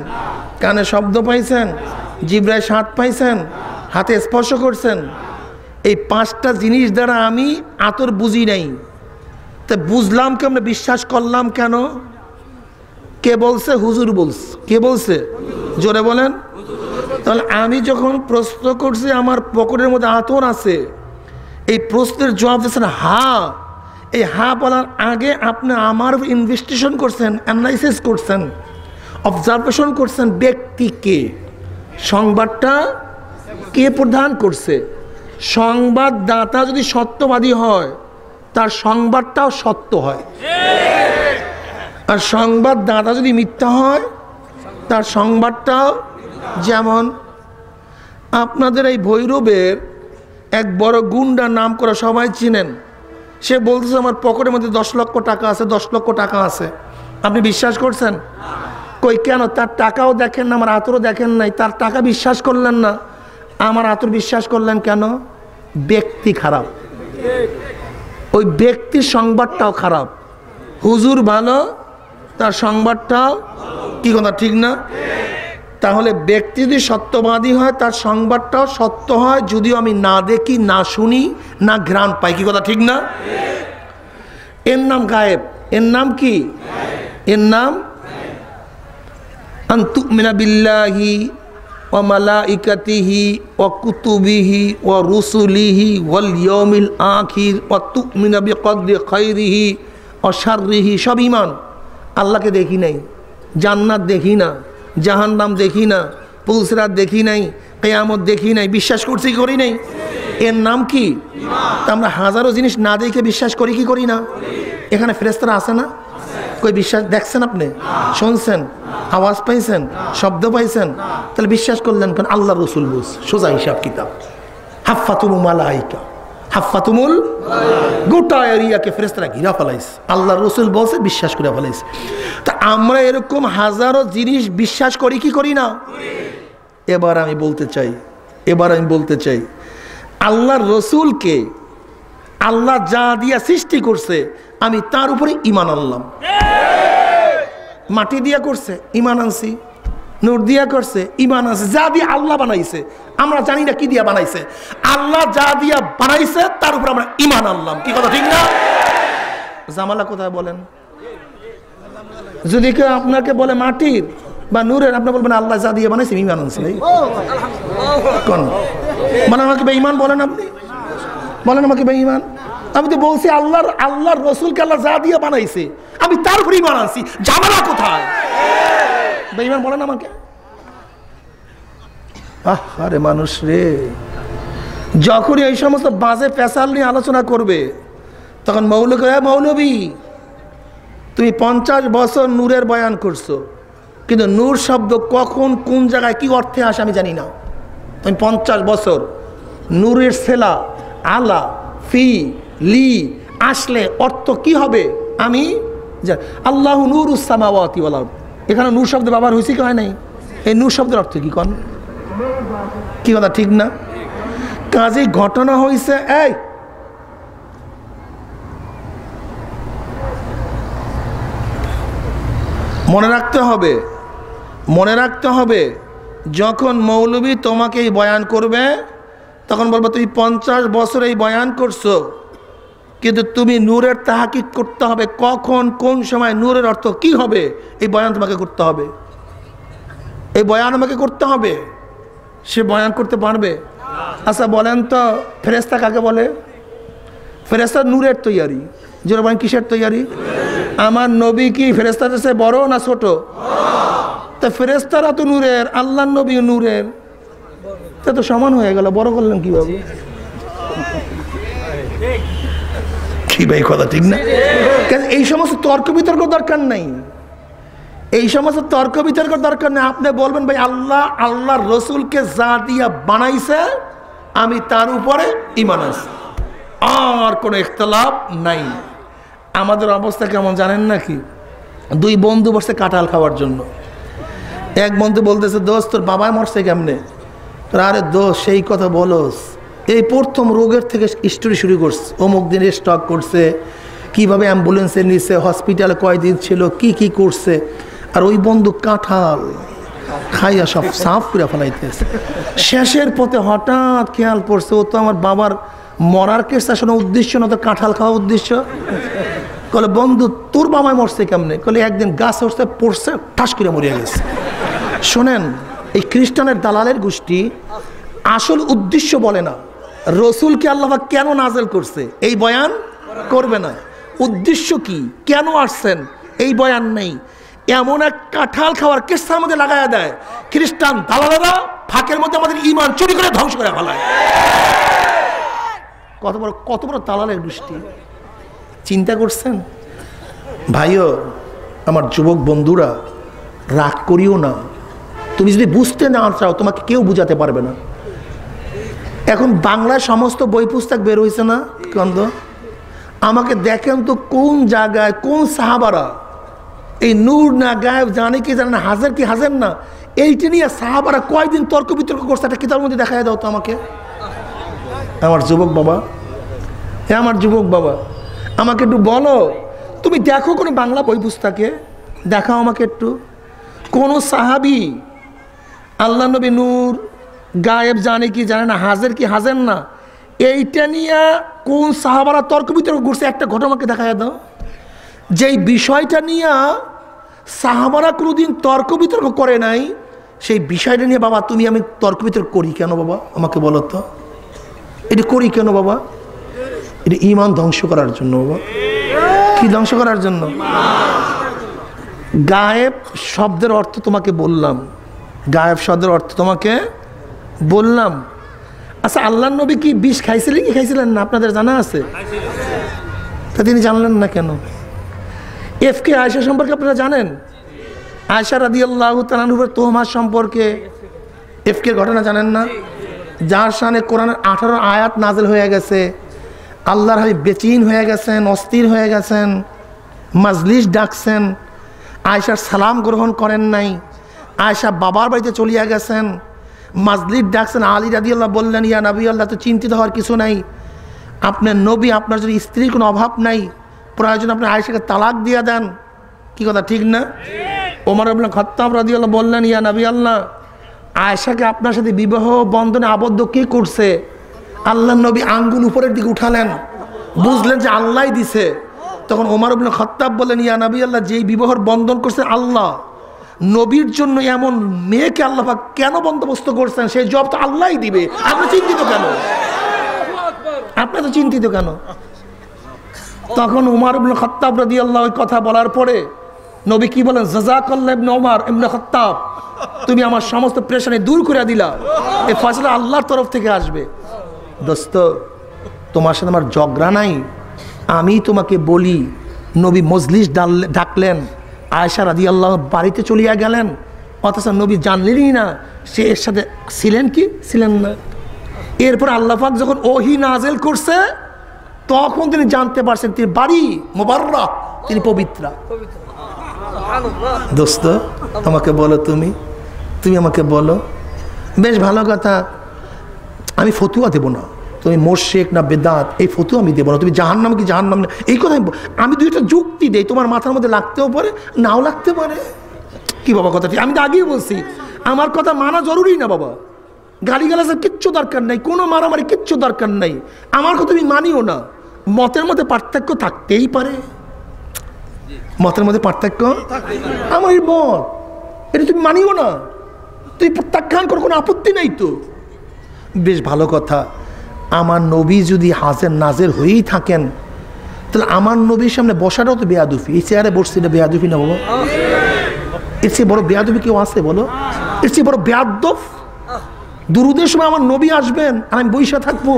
কানে শব্দ পাইছেন? জিহ্বায় স্বাদ পাইছেন? হাতে স্পর্শ করছেন? এই পাঁচটা জিনিস দ্বারা আমি আতর বুঝি নাই, তা বুঝলাম কেন, বিশ্বাস করলাম কেন? কে বলছে? হুজুর বলছে। কে বলছে? জোরে বলেন। তাহলে আমি যখন প্রশ্ন করছি আমার পকেটের মধ্যে আতর আছে, এই প্রশ্নের জবাব দিচ্ছেন হা। এই হা বলার আগে আপনি আমার ইনভেস্টিগেশন করছেন, অ্যানালাইসিস করছেন, অবজারভেশন করছেন ব্যক্তিকে, সংবাদটা কে প্রদান করছে। সংবাদদাতা যদি সত্যবাদী হয়, তার সংবাদটাও সত্য হয়। আর সংবাদদাতা যদি মিথ্যা হয়, তার সংবাদটাও। যেমন আপনাদের এই ভৈরবের এক বড় গুন্ডার নাম করা সবাই চিনেন, সে বলতেছে আমার পকেটের মধ্যে 10 লক্ষ টাকা আছে, 10 লক্ষ টাকা আছে। আপনি বিশ্বাস করছেন? কই কেন? তার টাকাও দেখেন না, আমার আতরও দেখেন নাই, তার টাকা বিশ্বাস করলেন না, আমার আতর বিশ্বাস করলেন কেন? ব্যক্তি খারাপ, ওই ব্যক্তির সংবাদটাও খারাপ। হুজুর ভালো, তার সংবাদটাও কি কথা ঠিক না? তাহলে ব্যক্তি যদি সত্যবাদী হয়, তার সংবাদটাও সত্য হয়, যদিও আমি না দেখি, না শুনি, না ঘ্রাণ পাই। কি কথা ঠিক না? এর নাম গায়েব। এর নাম কি? এর নাম আন তুমিনা বিল্লাহি ওয়া মালাইকাতিহি ওয়া কুতুবিহি ওয়া রুসুলিহি ওয়াল ইয়াউমিল আখির ওয়া তুমিনা বিকদরি খাইরিহি ওয়া শাররিহি। সব ঈমান। আল্লাহকে দেখি নাই, জান্নাত দেখি না, জাহান্নাম দেখি না, পুলসিরাত দেখি নাই, কিয়ামত দেখি নাই, বিশ্বাস করছি কি করি নাই? এর নাম কি? তা আমরা হাজারো জিনিস না দেখে বিশ্বাস করি কি করি না? এখানে ফেরেশতারা আছে না? কই বিশ্বাস দেখছেন আপনি? শুনছেন? আওয়াজ পাইছেন? শব্দ পাইছেন? তাহলে বিশ্বাস করলেন কেন? আল্লাহ রসুল বুঝ, সোজা হিসাব কিতাব। হাফাতুমুল মালাইকা, হাফাতুমুল, গোটা এরিয়াকে ফেরেশতারা ঘিরা ফেলাইছে, আল্লাহ রসুল বলছে, বিশ্বাস করে ফেলাইছে। তা আমরা এরকম হাজারো জিনিস বিশ্বাস করি কি করি না? এবার আমি বলতে চাই আল্লাহর রসুলকে আল্লাহ যা দিয়া সৃষ্টি করছে আমি তার উপরে ঈমান আনলাম। মাটি দিয়া করছে, ঈমান আনছি। নূর দিয়া করছে, ঈমান আনছি। যা দিয়ে আল্লাহ বানাইছে, আমরা জানি না কি দিয়া বানাইছে, আল্লাহ যা দিয়া বানাইছে তার উপর আমরা ঈমান আনলাম। কি কথা ঠিক না? জামালা কোথায় বলেন? যদি কেউ আপনাকে বলে মাটির বা নূরের, আপনি বলবেন আল্লাহ যা দিয়ে বানাইছে ঈমান আনছি। কোন মানে আমাকে বেঈমান বলেন? আপনি বলেন আমাকে বেঈমান? আমি তো বলছি আল্লাহর রসুলকে আল্লাহ যা দিয়ে বানাইছে আমি তার উপর ঈমান আনছি। ঝামেলা কোথায়? বেঈমান বলেন আমাকে? আরে মানুষ রে, যখন এই সমস্ত বাজে পেশাল নিয়ে আলোচনা করবে তখন মৌলবী তুমি 50 বছর নূরের বয়ান করছো, কিন্তু নূর শব্দ কখন কোন জায়গায় কি অর্থে আসে আমি জানি না। তুমি 50 বছর নূরের সেলা আলা ফি লি আসলে অর্থ কি হবে আমি আল্লাহু নূরুস সামাওয়াতি ওয়াল আরদ, এখানে নূর শব্দ ব্যবহার হয়েছে কি হয় নাই? এই নূর শব্দের অর্থ কি? কোন কি কথা ঠিক না? কাজে ঘটনা হয়েছে, এই মনে রাখতে হবে যখন মৌলবী তোমাকে এই বয়ান করবে তখন বলবো তুমি 50 বছর এই বয়ান করছো, কিন্তু তুমি নূরের তাহাকিক করতে হবে, কখন কোন সময় নূরের অর্থ কি হবে এই বয়ান তোমাকে করতে হবে। এই বয়ান আমাকে করতে হবে। সে বয়ান করতে পারবে? আচ্ছা বলেন তো, ফেরেশতা কাকে বলে? ফেরেশতা নূরের তৈয়ারি। যারা বলেন কিসের তৈয়ারি? আমার নবী কি ফেরেশতাদের চেয়ে বড় না ছোট? তা ফেরেশতারা তো নূরের, আল্লাহর নবী নূরের, তা তো সমান হয়ে গেল। বড় করলেন কিভাবে? কি ভাই কথা ঠিক না? এই সমস্ত তর্ক বিতর্ক দরকার নাই। আপনি বলবেন ভাই আল্লাহর রসুলকে যা দিয়া বানাইছে আমি তার উপরে ঈমান আনছি, আর কোনো ইখতিলাফ নাই। আমাদের অবস্থা কেমন জানেন নাকি? 2 বন্ধু বসে কাঁঠাল খাওয়ার জন্য। এক বন্ধু বলতেছে, দোস্ত তোর বাবা মরছে কেমনে? আরে দোস্ত সেই কথা বলোস, এই প্রথম রোগের থেকে স্টোরি শুরু করছে, অমুক দিনে স্টক করছে, কিভাবে অ্যাম্বুলেন্সে নিছে, হসপিটালে কয়দিন ছিল, কি করছে। আর ওই বন্ধু কাঁঠাল খাইয়া সব সাফ করে ফেলাইতেছে। শেষের পথে হঠাৎ খেয়াল পড়ছে, ও তো আমার বাবার মরার কেসটা শোনার উদ্দেশ্য না, তো কাঁঠাল খাওয়া উদ্দেশ্য। কলে বন্ধু তোর বাবাই মরছে কেমনে? কলে একদিন গাছ উঠতে পড়ছে, ঠাস করে মরিয়া গেছে। শোনেন, এই খ্রিস্টানের দালালের গোষ্ঠী আসল উদ্দেশ্য বলে না, রসুলকে আল্লাহ কেন নাজেল করছে এই বয়ান করবে না। উদ্দেশ্য কি, কেন আসছেন এই বয়ান নেই। এমন এক কাঁঠাল খাওয়ার কেসার মধ্যে লাগাইয়া দেয় খ্রিস্টান দালালেরা, ফাঁকের মধ্যে আমাদের ঈমান চুরি করে ধ্বংস করে ফেলায়। কত বড় দালালের গোষ্ঠী, চিন্তা করছেন? ভাইও আমার যুবক বন্ধুরা, রাগ করিও না। তুমি যদি বুঝতে না চাও তোমাকে কেউ বুঝাতে পারবে না। এখন বাংলায় সমস্ত বই পুস্তক বের হয়েছে না কন্দ, আমাকে দেখেন তো কোন জায়গায় কোন সাহাবারা এই নূর না গায়েব জানে কি জানে না, হাজার কি হাজার না, এইটা নিয়ে সাহাবারা কয়দিন তর্ক বিতর্ক করছে একটা কিতাবের মধ্যে দেখাই দাও তো আমাকে। আমার যুবক বাবা, আমার যুবক বাবা, আমাকে একটু বলো, তুমি দেখো কোনো বাংলা বই পুস্তকে, দেখাও আমাকে একটু কোন সাহাবি আল্লাহ নবী নূর গায়েব জানে কি জানে না, হাজার কি হাজার না, এইটা নিয়ে কোন সাহাবারা তর্ক বিতর্ক করছে একটা ঘটনাকে দেখায় দাও। যেই বিষয়টা নিয়ে সাহাবারা কোনোদিন তর্ক বিতর্ক করে নাই, সেই বিষয়টা নিয়ে বাবা তুমি আমি তর্ক বিতর্ক করি কেন বাবা? আমাকে বলো তো, এটা করি কেন বাবা? এটা ঈমান ধ্বংস করার জন্য বাবা। কি ধ্বংস করার জন্য? গায়েব শব্দের অর্থ তোমাকে বললাম, গায়েব শব্দের অর্থ তোমাকে বললাম। আচ্ছা, আল্লাহর নবী কি বিষ খাইছিলেন কি খাইছিলেন না আপনাদের জানা আছে? তা তিনি জানলেন না কেন? এফকে আয়েশা সম্পর্কে আপনারা জানেন? আয়েশা রাদিয়াল্লাহু তাআলা আনহার তোহমা সম্পর্কে এফকের ঘটনা জানেন না? যার শানে কোরআনের 18 আয়াত নাযিল হয়ে গেছে, আল্লাহর হাবিব বেচৈন হয়ে গেছেন, অস্থির হয়ে গেছেন, মাজলিস ডাকছেন, আয়েশার সালাম গ্রহণ করেন নাই, আয়েশা বাবার বাড়িতে চলিয়া গেছেন, মাজলিস ডাকছেন। আলী রাদিয়াল্লাহু বললেন, ইয়া নবী আল্লাহ, তো চিন্তিত হওয়ার কিছু নাই, আপনার নবী, আপনার যদি স্ত্রীর কোনো অভাব নাই, প্রয়োজন আপনি আয়েশাকে তালাক দিয়ে দেন। কি কথা ঠিক না? ওমর ইবনে খাত্তাব রাদিয়াল্লাহু বললেন, ইয়া নবী আল্লাহ, আয়েশাকে আপনার সাথে বিবাহ বন্ধনে আবদ্ধ কে করছে? আল্লাহর নবী আঙ্গুল উপরের দিকে উঠালেন, বুঝলেন যে আল্লাহই দিছে। তখন ওমর ইবনে খাত্তাব বললেন, ইয়া নবী আল্লাহ, যেই বিবাহর বন্ধন করছে আল্লাহ, নবীর জন্য এমন মেয়েকে আল্লাহ পাক কেন বন্দোবস্ত করছেন? সেই জব তো আল্লাহই দিবে, আপনি চিন্তিত কেন? আপনি তো চিন্তিত কেন? তখন ওমর ইবনে খাত্তাব রাদিয়াল্লাহু ওই কথা বলার পরে নবী কি বলেন? জাযাকাল্লাহু ইবনে ওমর ইবনে খাত্তাব, তুমি আমার সমস্ত প্রেশানি দূর করে দিলা, এই ফয়সালা আল্লাহর তরফ থেকে আসবে। দোস্ত, তোমার সাথে আমার ঝগড়া নাই, আমি তোমাকে বলি, নবী মজলিস ডাকলেন, আয়েশা রাদিয়াল্লাহু বাড়িতে চলিয়া গেলেন, অথচ নবী জানলেনই না সে এর সাথে ছিলেন কি ছিলেন না। এরপর আল্লাহ পাক যখন ওহী নাযিল করছে, তখন তিনি জানতে পারছেন তিনি বাড়ি মুবাররাহ, তিনি পবিত্রা। দোস্ত, আমাকে বলো, তুমি আমাকে বলো। বেশ ভালো কথা, আমি ফতুয়া দেবো না, তুমি মোরশেক না বেদাত এই ফতুয়া আমি দেবো না, তুমি জাহান্নাম কি জাহান্নাম না এই কথা আমি দুইটা যুক্তি দেই, তোমার মাথার মধ্যে লাগতেও পারে নাও লাগতে পারে। কি বাবা কথাটি আমি তো আগেই বলছি, আমার কথা মানা জরুরি না বাবা, গালিগালাজের কিচ্ছু দরকার নাই, কোনো মারামারি কিচ্ছু দরকার নাই, আমার কথা তুমি মানিও না। মতের মধ্যে পার্থক্য থাকতেই পারে, মতের মধ্যে পার্থক্য, আমার মত এটা তুমি মানিও না, তুই প্রত্যাখ্যান কর, কোনো আপত্তি নেই তো। বেশ ভালো কথা, আমার নবী যদি হাজির নাজির হয়েই থাকেন, তাহলে আমার নবীর সামনে বসাটাও তো বেয়াদুফি। এই চেয়ারে বসছি, এটা বেয়াদুফি না বাবা? এর চেয়ে বড় বেয়াদুফি কেউ আছে বলো? এর চেয়ে বড় বেয়াদব? দুরুদের সময় আমার নবী আসবেন আর আমি বইসা থাকবো,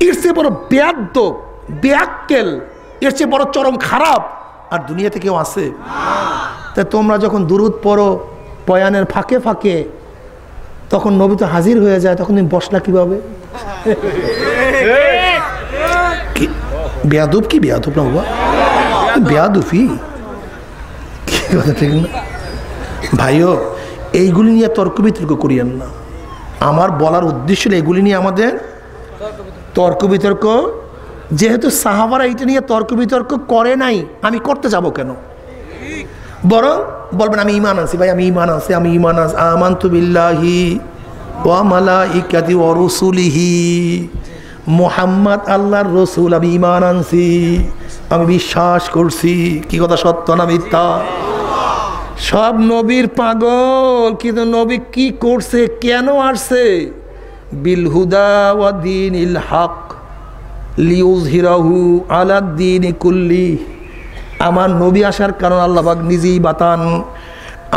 এর চেয়ে বড় বেয়াদব, বেয়াক্কেল, এর চেয়ে বড় চরম খারাপ আর দুনিয়াতে কেউ আছে? তা তোমরা যখন দুরুদ পড়ো বয়ানের ফাঁকে ফাঁকে, তখন নবী তো হাজির হয়ে যায়, তখন তুমি বসলা কিভাবে? বেয়াদব কি বেয়াদব না বাবা? বেয়াদুফি কি কথা ঠিক না? ভাইও, এইগুলি নিয়ে তর্ক বিতর্ক করিয়েন না। আমার বলার উদ্দেশ্য এগুলি নিয়ে আমাদের তর্ক বিতর্ক, যেহেতু সাহাবারা এইটা নিয়ে তর্ক বিতর্ক করে নাই, আমি করতে যাব কেন? বরং বলবেন আমি ঈমান আনছি, ভাই আমি ঈমান আনছি, আমি ঈমান আনছি, আমানতু বিল্লাহি ওয়া মালাইকাতি ওয়া রুসুলিহি, মুহাম্মদ আল্লাহর রসুল, আমি ঈমান আনছি, আমি বিশ্বাস করছি। কি কথা সত্য না মিথ্যা? সব নবীর পাগল, কিন্তু নবী কি করছে, কেন আসছে? বিল হুদা ওয়া দীনিল হক লিইয়ুযহিরাহু আলাদ দীনি কুল্লি। আমার নবী আসার কারণ আল্লাহ পাক নিজেই বাতান,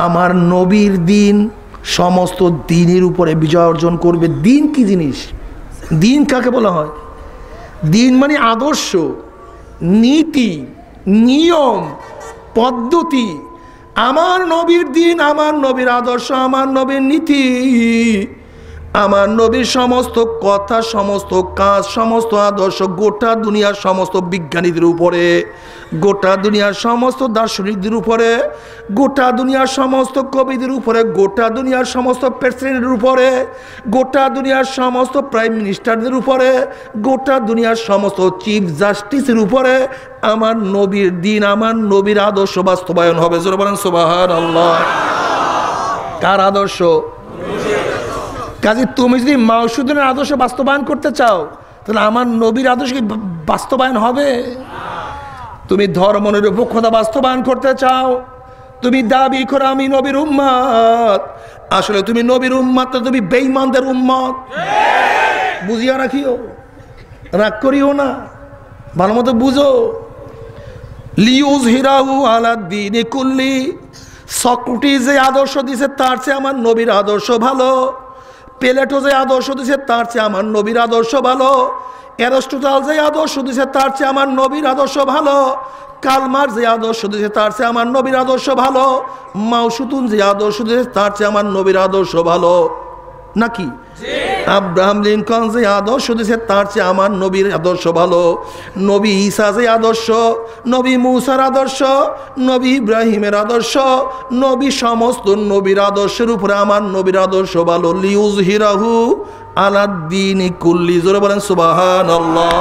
আমার নবীর দিন সমস্ত দিনের উপরে বিজয় অর্জন করবে। দিন কি জিনিস? দিন কাকে বলা হয়? দিন মানে আদর্শ, নীতি, নিয়ম, পদ্ধতি। আমার নবীর দিন, আমার নবীর আদর্শ, আমার নবীর নীতি, আমার নবীর সমস্ত কথা, সমস্ত কাজ, সমস্ত আদর্শ গোটা দুনিয়ার সমস্ত বিজ্ঞানীদের উপরে, গোটা দুনিয়ার সমস্ত দার্শনিকদের উপরে, গোটা দুনিয়ার সমস্ত কবিদের উপরে, গোটা দুনিয়ার সমস্ত প্রেসিডেন্টের উপরে, গোটা দুনিয়ার সমস্ত প্রাইম মিনিস্টারদের উপরে, গোটা দুনিয়ার সমস্ত চিফ জাস্টিসের উপরে আমার নবীর দিন, আমার নবীর আদর্শ বাস্তবায়ন হবে। জোরে বলেন সুবহানাল্লাহ। কার আদর্শ? কাজে তুমি যদি মাউসুদের আদর্শ বাস্তবায়ন করতে চাও, তাহলে আমার নবীর আদর্শ কি বাস্তবায়ন হবে? তুমি ধর্মনিরপেক্ষতা বাস্তবায়ন করতে চাও, তুমি দাবি করো আমি নবীর উম্মত, আসলে তুমি নবীর উম্মত না, তুমি বেঈমানদের উম্মত। বুঝিয়া রাখিও, রাগ করিও না, ভালো মতো বুঝো। লিউযহিরাহু আলাদ-দীনি কুল্লি, সক্রেটিস যে আদর্শ দিছে তার চেয়ে আমার নবীর আদর্শ ভালো। প্লেটো যে আদর্শ দিছে তার চেয়ে আমার নবীর আদর্শ ভালো। অ্যারিস্টটল যে আদর্শ দিছে তার চেয়ে আমার নবীর আদর্শ ভালো। কালমার যে আদর্শ দিছে তার চেয়ে আমার নবীর আদর্শ ভালো। মাউসুতুন যে আদর্শ দিছে তার চেয়ে আমার নবীর আদর্শ ভালো নাকি? আব্রাহাম লিঙ্কন যে আদর্শ দিছে তার চেয়ে আমার নবীর আদর্শ ভালো। নবী ঈসা যে আদর্শ, নবী মূসার আদর্শ, নবী ইব্রাহিমের আদর্শ, নবী সমস্ত নবীর আদর্শের উপরে আমার নবীর আদর্শ ভালো। লিউযহিরাহু আলাদ-দীনি কুল্লি, জোরে বলেন সুবহানাল্লাহ।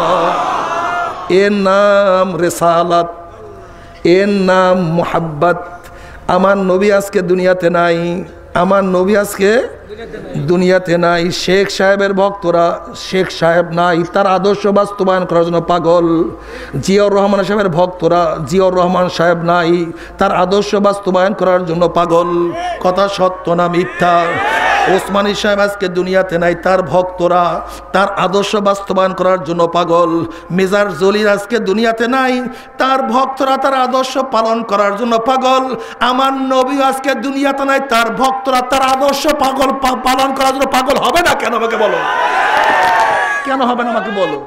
এর নাম রিসালাত, এর নাম মুহাব্বত। আমার নবী আজকে দুনিয়াতে নাই, আমার নবী আজকে দুনিয়াতে নাই। শেখ সাহেবের ভক্তরা, শেখ সাহেব নাই, তার আদর্শ বাস্তবায়ন করার জন্য পাগল। জিয়াউর রহমান সাহেবের ভক্তরা, জিয়াউর রহমান সাহেব নাই, তার আদর্শ বাস্তবায়ন করার জন্য পাগল। কথা সত্য না মিথ্যা? ওসমানী সাহেব আজকে দুনিয়াতে নাই, তার ভক্তরা তার আদর্শ বাস্তবায়ন করার জন্য পাগল। মেজর জলিল আজকে দুনিয়াতে নাই, তার ভক্তরা তার আদর্শ পালন করার জন্য পাগল। আমার নবী আজকে দুনিয়াতে নাই, তার ভক্তরা তার আদর্শ পালন করার জন্য পাগল হবে না কেন? আমাকে বলো, কেন হবে না আমাকে বলো?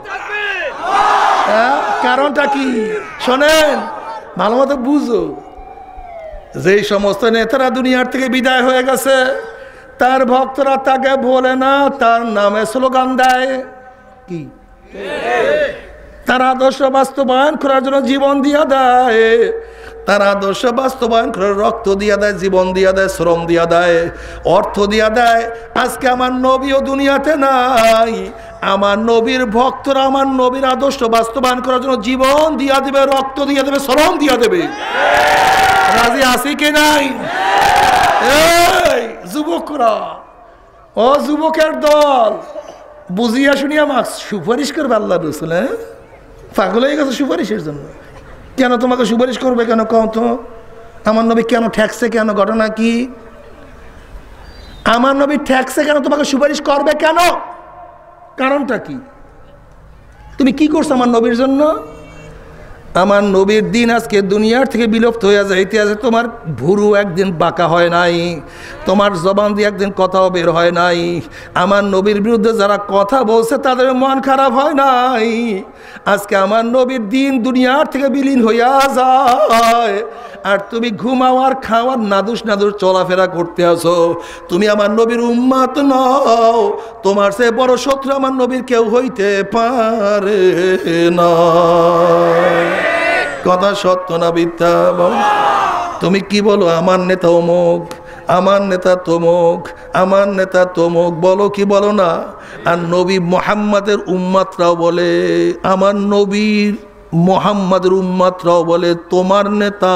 কারণটা কি? শোনেন, ভালো মতো বুঝো। যেই সমস্ত নেতারা দুনিয়ার থেকে বিদায় হয়ে গেছে, তার ভক্তরা তাকে বলে না, তার নামে স্লোগান দেয় কি? তার আদর্শ বাস্তবায়ন করার জন্য জীবন দিয়া দেয়, তার আদর্শ বাস্তবায়ন করে রক্ত দিয়া দেয়, জীবন দিয়া দেয়, শ্রম দিয়া দেয়, অর্থ দিয়া দেয়। আজকে আমার নবীও দুনিয়াতে নাই, আমার নবীর ভক্তরা আমার নবীর আদর্শ বাস্তবায়ন করার জন্য জীবন দিয়া দেবে, রক্ত দিয়া দেবে, শ্রম দিয়া দেবে। রাজি আছি কি নাই? এই যুবকরা, ও যুবকের দল, বুঝিয়া শুনিয়া আমাকে সুপারিশ করবে আল্লাহ রসুল? পাগল হয়ে গেছে সুপারিশের জন্য? কেন তোমাকে সুপারিশ করবে কেন? কও তো, আমার নবী কেন ঠেকছে? কেন? ঘটনা কি? আমার নবী ঠেকছে কেন? তোমাকে সুপারিশ করবে কেন? কারণটা কি? তুমি কি করছো আমার নবীর জন্য? আমার নবীর দিন আজকে দুনিয়ার থেকে বিলুপ্ত হয়ে যাইতে আছে। তোমার ভুরু একদিন বাঁকা হয় নাই, তোমার জবান দিয়ে একদিন কথাও বের হয় নাই। আমার নবীর বিরুদ্ধে যারা কথা বলছে তাদের মন খারাপ হয় নাই। আজকে আমার নবীর দিন দুনিয়ার থেকে বিলীন হইয়া যায়, আর তুমি ঘুমাওয়ার খাওয়ার নাদুস নাদুস চলাফেরা করতে আসো। তুমি আমার নবীর উম্মত নও। তোমার সে বড় শত্রু আমার নবীর কেউ হইতে পারে না। কথা সত্য না মিথ্যা? তুমি কি বলো? আমার নেতা অমুক, আমার নেতা তমুক, আমার নেতা তমুক, বলো কি বলো না? আর নবী মুহাম্মাদের উম্মতরাও বলে, আমার নবীর মুহাম্মাদের উম্মতরাও বলে তোমার নেতা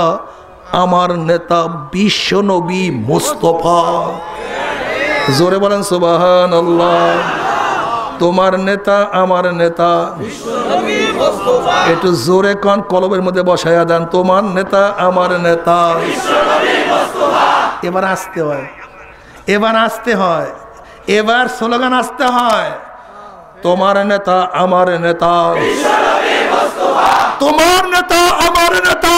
আমার নেতা বিশ্ব নবী মুস্তাফা। জোরে বলেন সুবহানাল্লাহ। তোমার নেতা আমার নেতা, একটু জোরে কন, কলবের মধ্যে বসাইয়া দেন, তোমার নেতা আমার নেতা। এবার আসতে হয়, এবার আসতে হয়, এবার স্লোগান আসতে হয়, তোমার নেতা আমার নেতা, তোমার নেতা আমার নেতা।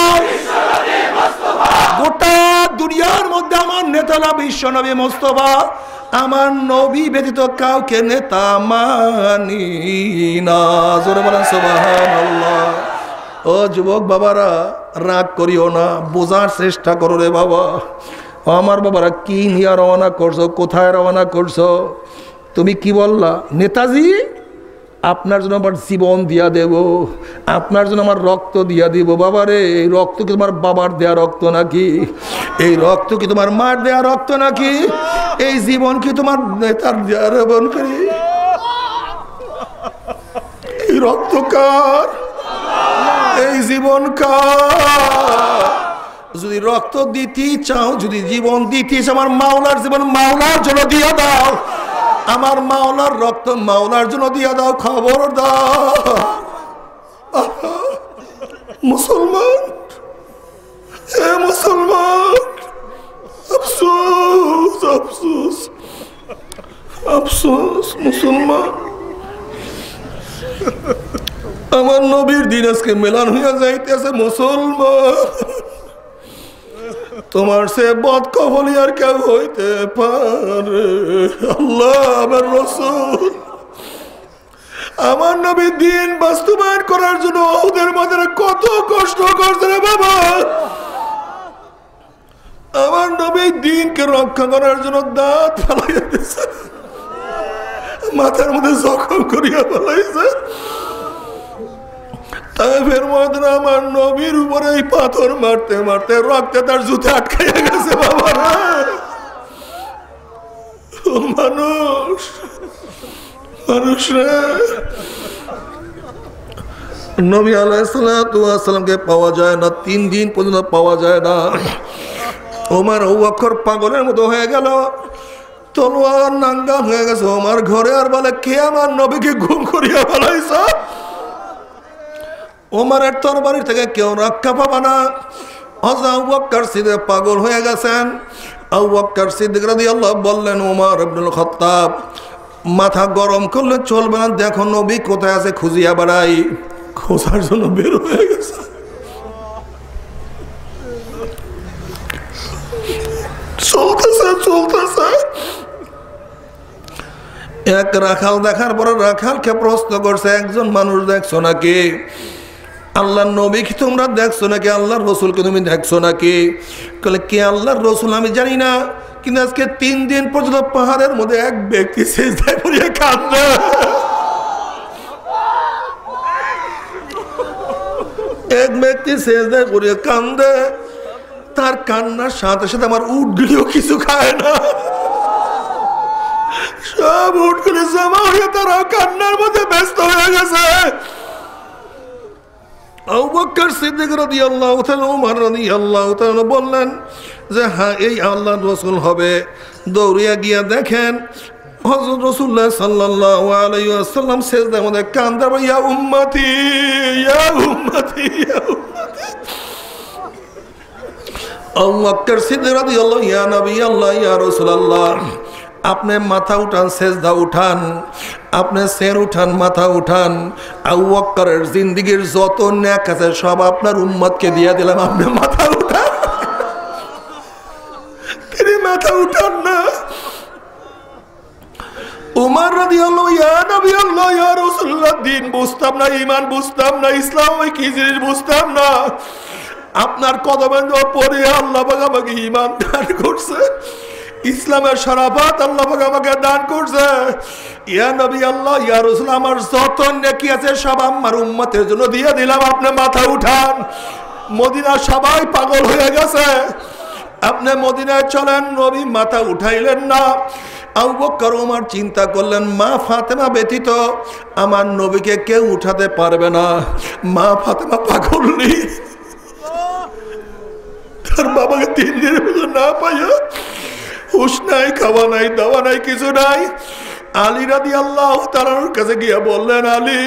গোটা দুনিয়ার মধ্যে আমার নেতা না বিশ্ব নবী মুস্তাফা। আমার নবী ব্যতীত কাউকে নেতা মানি না। জোরে বলেন সুবহানাল্লাহ। ও যুবক বাবারা, রাগ করিও না, বোঝার চেষ্টা করো রে বাবা। আমার বাবারা, কি নিয়ে রওনা করছো? কোথায় রওনা করছো? তুমি কি বললা? নেতাজি আপনার জন্য আমার জীবন দিয়া দেব, আপনার জন্য আমার রক্ত দিয়া দিব। বাবারে, এই রক্ত কি তোমার বাবার দেয়া রক্ত নাকি? এই রক্ত কি তোমার মার দেয়া রক্ত নাকি? এই জীবন কি তোমার নেতার দেয়া জীবন করি? এই রক্ত কার? এই জীবন কার? যদি রক্ত দিতে চাও, যদি জীবন দিতে চাও, আমার মাওলার জীবন মাওলার জন্য দিয়া দাও। আমার মাওলার রক্ত মাওলার জন্য দিয়া দাও। খবর দাও মুসলমান, মুসলমান, আফসোস আফসোস মুসলমান, আমার নবীর দিন আজকে মেলান হইয়া যাইতেছে। মুসলমান, তোমার সে বদকফলি আর কেউ হইতে পারে? আল্লাহ, আমার রাসূল, আমার নবীর দিন বাস্তবায়ন করার জন্য ওদের মধ্যে কত কষ্ট করছে রে বাবা। আমার নবীর দিনকে রক্ষা করার জন্য দাঁত ফেলাইয়া দিয়েছে, মাথার মধ্যে জখম করিয়া ফেলাইছে। তাইফের মধ্যে আমার নবীর উপরে এই পাথর মারতে মারতে রক্তে তার জুতে আটকাইয়া গেছে বাবা। মানুষ মানুষ রে, নবী আলাইহিস সালাতু ওয়াস সালামকে পাওয়া যায় না, 3 দিন পর্যন্ত পাওয়া যায় না। ওমর আবু বকর পাগলের মতো হয়ে গেল, তলোয়ার নাঙ্গা হয়ে গেছে। ওমর ঘরে আর বলে, কে আমার নবীকে গুম করিয়া ফেলাইছ? ওমরের তরবারি থেকে কেউ রক্ষা পাবা না। হযরত আবু বকর সিদ্দিক পাগল হয়ে গেছেন। আবু বকর সিদ্দিক রাদিয়াল্লাহু বললেন, ওমর ইবনুল খাত্তাব, মাথা গরম করলে চলবে না, দেখো নবী কোথায় আছে, খুঁজিয়া বেড়াই। খোঁজার জন্য বের হয়ে গেছে। চলতেছে চলতেছে। এক রাখাল দেখার পরে রাখালকে প্রশ্ন করছে, একজন মানুষ দেখছো নাকি? আল্লাহর নবী কি তোমরা দেখছো নাকি? আল্লাহর রসুলকে তুমি দেখছো নাকি? বলে, কে আল্লাহর রসুল আমি জানি না, কিন্তু আজকে 3 দিন পর্যন্ত পাহাড়ের মধ্যে এক ব্যক্তি সিজদায় পড়ে কাঁদে। এক ব্যক্তি সিজদায় পড়ে কাঁদে, তার কান্নার সাথে সাথে আমার উটগুলিও কিছু খায় না। সব উটগুলি জমা হয়ে তারা কান্নার মধ্যে ব্যস্ত হয়ে গেছে। আবু বকর সিদ্দিক রাদিয়াল্লাহু তাআলা, ওমর রাদিয়াল্লাহু তাআলা বললেন যে হ্যাঁ, এই আল্লাহর রাসূল হবে। দৌড়িয়া গিয়া দেখেন হযরত রাসূলুল্লাহ সাল্লাল্লাহু আলাইহি ওয়াসাল্লাম সিজদার মধ্যে কান্দা, ইয়া উম্মতি ইয়া উম্মতি ইয়া উম্মতি। আবু বকর সিদ্দিক রাদিয়াল্লাহু, ইয়া নবী আল্লাহ, ইয়া রাসূলুল্লাহ, আপনি মাথা উঠান, সেজদা উঠান, আপনি সের উঠান, মাথা উঠান। আবু বকরের জিন্দেগীর যত নেক আছে সব আপনার উম্মতকে দিয়ে দিলাম, আপনি মাথা উঠান। তিনি মাথা উঠান না। উমর রাদিয়াল্লাহু, ইয়া নবী আল্লাহ, ইয়া রাসূলুল্লাহ, দিন বুঝতাম না, ঈমান বুঝতাম না, ইসলাম কি জিনিস বুঝতাম না। আপনার কদমে পড়ে আল্লাহ পাক আমাকে ঈমান দান করছে, ইসলামের শরাফত আল্লাহ পাক আমাকে দান করছে। ইয়া নবী আল্লাহ, ইয়া রাসূল, আমার যত নেকি আছে সব আমার উম্মতের জন্য দিয়ে দিলাম, আপনি মাথা উঠান। মদিনা সবাই পাগল হয়ে গেছে, আপনি মদিনায় চলেন। নবী মাথা উঠাইলেন না। আবু বকর ওমর চিন্তা করলেন, মা ফাতেমা ব্যতীত আমার নবীকে কেউ উঠাতে পারবে না। মা ফাতেমা পাগল নেই, তার বাবাকে 3 দিনের মধ্যে না পাইয়া, হুশ নাই, খাওয়া নাই, দাওয়া নাই, কিছু নাই। আলী রাদিয়াল্লাহু তাআলার কাছে গিয়া বললেন, আলী,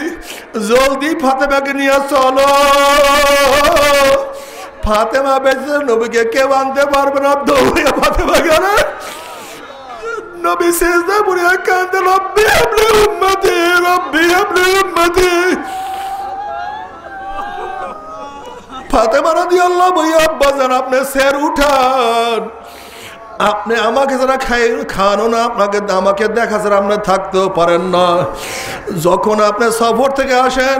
জলদি ফাতেমাকে নিয়ে চলো, ফাতেমা বেঁচে, নবীকে কেউ আনতে পারবে না। দৌড়িয়া ফাতেমা গেলেন। নবী সিজদায় পড়ে কাঁদে, রব্বি হাবলি উম্মতি, রব্বি হাবলি উম্মতি। ফাতেমা রাদিয়াল্লাহু, বইয়া আব্বাজান, আপনি সের উঠান, আপনি আমাকে যারা খানো না, আপনাকে আমাকে দেখা ছাড়া আপনি থাকতেও পারেন না। যখন আপনি সফর থেকে আসেন,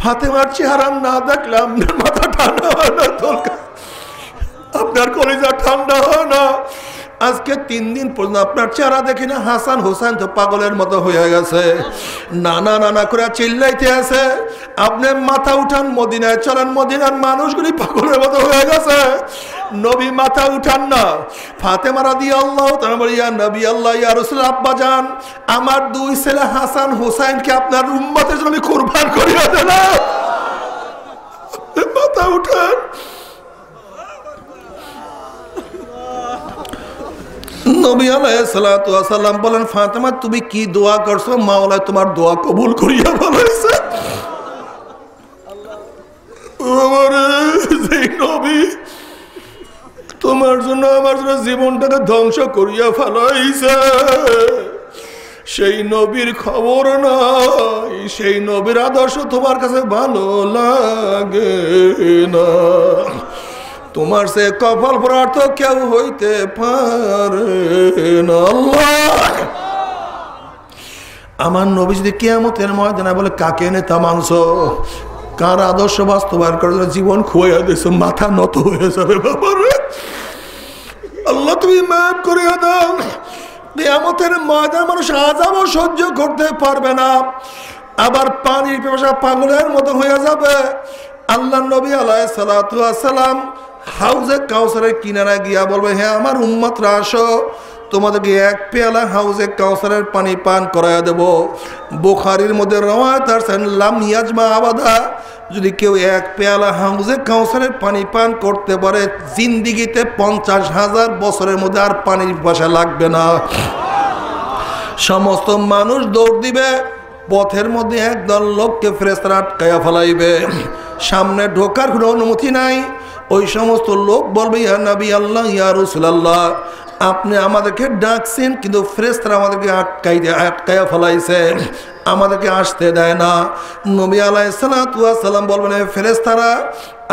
ফাতেমার চেহারা না দেখলে আপনার মাথা ঠান্ডা হয় না, আপনার কলিজা ঠান্ডা হয় না। আজকে 3 দিন পর্যন্ত আপনার চেহারা দেখি না। হাসান হোসেন তো পাগলের মতো হয়ে গেছে, নানা নানা করে চিল্লাইতে আছে। আপনি মাথা উঠান, মদিনায় চলেন, মদিনার মানুষগুলি পাগলের মতো হয়ে গেছে। নবী মাথা উঠান না। ফাতেমা রাদিয়াল্লাহু তাআলা বলে, ইয়া নবী আল্লাহ, ইয়া রাসূল, আব্বা জান, আমার 2 ছেলে হাসান হোসেনকে আপনার উম্মতের জন্য কুরবান করিয়া দিলাম, মাথা উঠান। নবী আলাইহিস সালাতু ওয়াস সালাম বলেন, ফাতেমা, তুমি কি দোয়া করছো? মাওলা তোমার দোয়া কবুল করিয়া বলেছে। আমারে যেই নবী তোমার জন্য আমার তোমার জন্য জীবনটাকে ধ্বংস করিয়া ফেলাইছে, সেই নবীর খবর নাই, সেই নবীর আদর্শ তোমার কাছে ভালো লাগে না। তোমার সে কপাল পড়ার তো কেউ হইতে পারে না। আল্লাহ, আমার নবী যদি কিয়ামতের ময়দানে বলে কাকে নেতা মানছো, কার আদর্শ বাস্তবায়ন করার জন্য জীবন খুঁয়া দিয়েছো, মাথা নত হয়ে যাবে বাবারে। আল্লাহ তুমি মাফ করিয়া দাও। কিয়ামতের ময়দানে মানুষ আযাবও সহ্য করতে পারবে না, আবার পানির পিপাসা পাগলের মতো হয়ে যাবে। আল্লাহ নবী আলাইহিস সালাতু ওয়াস সালাম হাউজে কাউসারের কিনারায় গিয়া বলবে, হে আমার উম্মতরা আসো, তোমাদেরকে এক পেয়ালা হাউজে কাউসারের পানি পান করাইয়া দেব। বুখারীর মধ্যে রওয়ায়াত আছে, লাম ইয়াজমা আবাদা, যদি কেউ এক পেয়ালা হাউজে কাউসারের পানি পান করতে পারে, জিন্দিগিতে 50,000 বছরের মধ্যে আর পানির পিপাসা লাগবে না। সমস্ত মানুষ দৌড় দিবে, পথের মধ্যে একদল লোককে ফেরেশতারা আটকাইয়া ফেলাইবে, সামনে ঢোকার কোনো অনুমতি নাই। ওই সমস্ত লোক বলবে, ইয়া নবী আল্লাহ, ইয়া রাসূলুল্লাহ, আপনি আমাদেরকে ডাকছেন, কিন্তু ফেরেশতারা আমাদেরকে আটকাইয়া ফেলাইছে, আমাদেরকে আসতে দেয় না। নবী আলাইহিস সালাতু ওয়াস সালাম বলবেন, ফেরেশতারা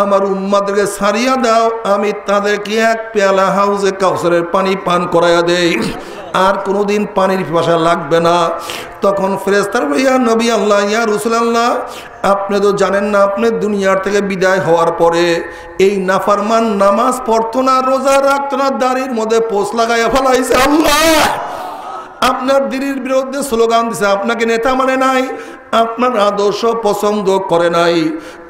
আমার উম্মতদেরকে ছাড়িয়া দাও, আমি তাদেরকে এক পেয়ালা হাউজে কাউসারের পানি পান করাইয়া দেই, আর কোনোদিন পানির পিপাসা লাগবে না। তখন ফেরেশতারা বলে, ইয়া নবী আল্লাহ, ইয়া রাসূলুল্লাহ, আপনি তো জানেন না, আপনি দুনিয়ার থেকে বিদায় হওয়ার পরে এই নাফরমান নামাজ পড়তো না, রোজা রাখতো না, দাড়ির মধ্যে পোষ লাগাইয়া ফেলাইছে। আল্লাহ, আপনার দিনের বিরুদ্ধে স্লোগান দিছে, আপনাকে নেতা মানে নাই, আপনার আদর্শ পছন্দ করে নাই।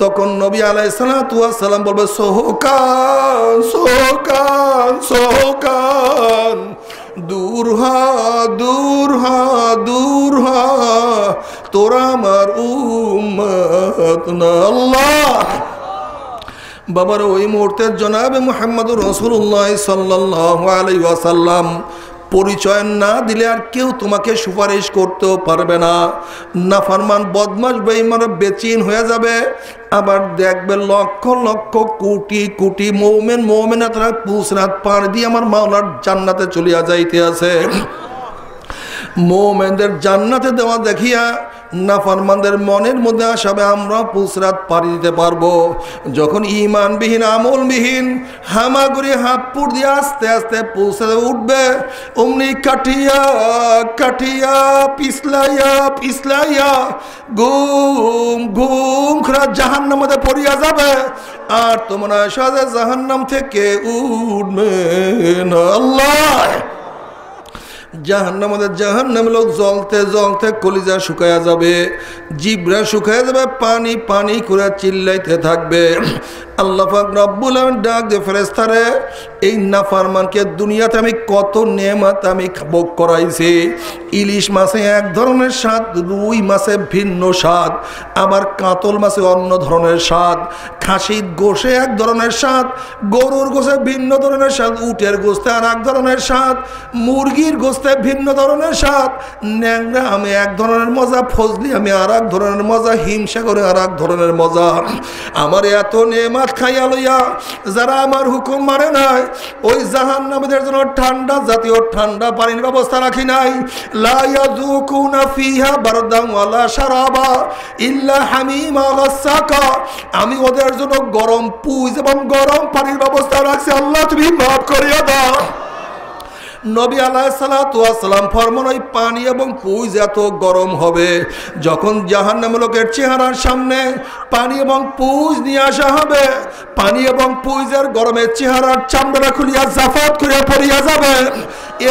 তখন নবী আলাইহিস সালাতু ওয়াস সালাম বলবে, সোহকান সোহকান সোহকান, দূর হ দূর হ দূর হ, তোরা আমার উম্মত না। আল্লাহ, বাবার ওই মুহূর্তে জনাবে মুহাম্মদুর রাসূলুল্লাহ সাল্লাল্লাহু আলাইহি ওয়াসাল্লাম পরিচয় না দিলে আর কেউ তোমাকে সুপারিশ করতেও পারবে না। নাফরমান বদমাশ বেঈমান বেচিন হয়ে যাবে। আবার দেখবে লক্ষ লক্ষ কোটি কোটি মুমিন মুমিনাতরা পুসরাত পার দিয়ে আমার মাওলার জান্নাতে চলিয়া যাইতে আছে। মুমিনদের জান্নাতে দেওয়া দেখিয়া নাফরমানদের মনের মধ্যে আসাবে আমরা পুসরাত পাড়ি দিতে পারবো। যখন ঈমানবিহীন আমলবিহীন হামাগুড়ি হাতপুর দিয়ে আস্তে আস্তে পুসরাতে উঠবে, অমনি কাটিয়া কাটিয়া পিছলাইয়া পিছলাইয়া ঘুম ঘুম খরা জাহান্নামের মধ্যে পড়িয়া যাবে, আর তোমরা সাথে জাহান্নাম থেকে উঠবে না। আল্লাহ, জাহান্নামে লোক জ্বলতে জ্বলতে কলিজা শুকায়া যাবে, জিবরা শুকায়া যাবে, পানি পানি করে চিল্লাইতে থাকবে। আল্লাহ পাক রব্বুল আলামিন ডাক দে, ফেরেশতারে এই নাফরমানকে দুনিয়াতে আমি কত নেয়ামত আমি ভোগ করাইছি। ইলিশ মাছে এক ধরনের স্বাদ, রুই মাছে ভিন্ন স্বাদ, আবার কাতল মাছে অন্য ধরনের স্বাদ, খাসির গোশে এক ধরনের স্বাদ, গরুর গোশে ভিন্ন ধরনের স্বাদ, উটের গোশতে আর এক ধরনের স্বাদ, মুরগির গোশতে ভিন্ন ধরনের স্বাদ, ন্যাংরা আমি এক ধরনের মজা, ফজলি আমি আর এক ধরনের মজা, হিমসা করে আর এক ধরনের মজা। আমার এত নেয়ামত খাইয়া লইয়া যারা আমার হুকুম মানে নাই, ওই জাহান্নামীদের জন্য ঠান্ডা জাতীয় ঠান্ডা পানির ব্যবস্থা রাখি নাই। লা ইয়াযুকুনা ফিহা বারদান ওয়ালা শারাবা ইল্লা হামিমা ওয়াসাকা, আমি ওদের জন্য গরম পুজ এবং গরম পানির ব্যবস্থা রাখছি। আল্লাহ তুমি মাফ করিয়া দাও। নবী আলাইহিস সালাতু ওয়াস সালাম ফরমান, ওই পানি এবং পুজ এত গরম হবে, যখন জাহান্নামী লোকের চেহারার সামনে পানি এবং পুজ নিয়ে আসা হবে, পানি এবং পুজের গরমের চেহারার চামড়া খুলিয়া জাফাত করে পড়িয়া যাবে,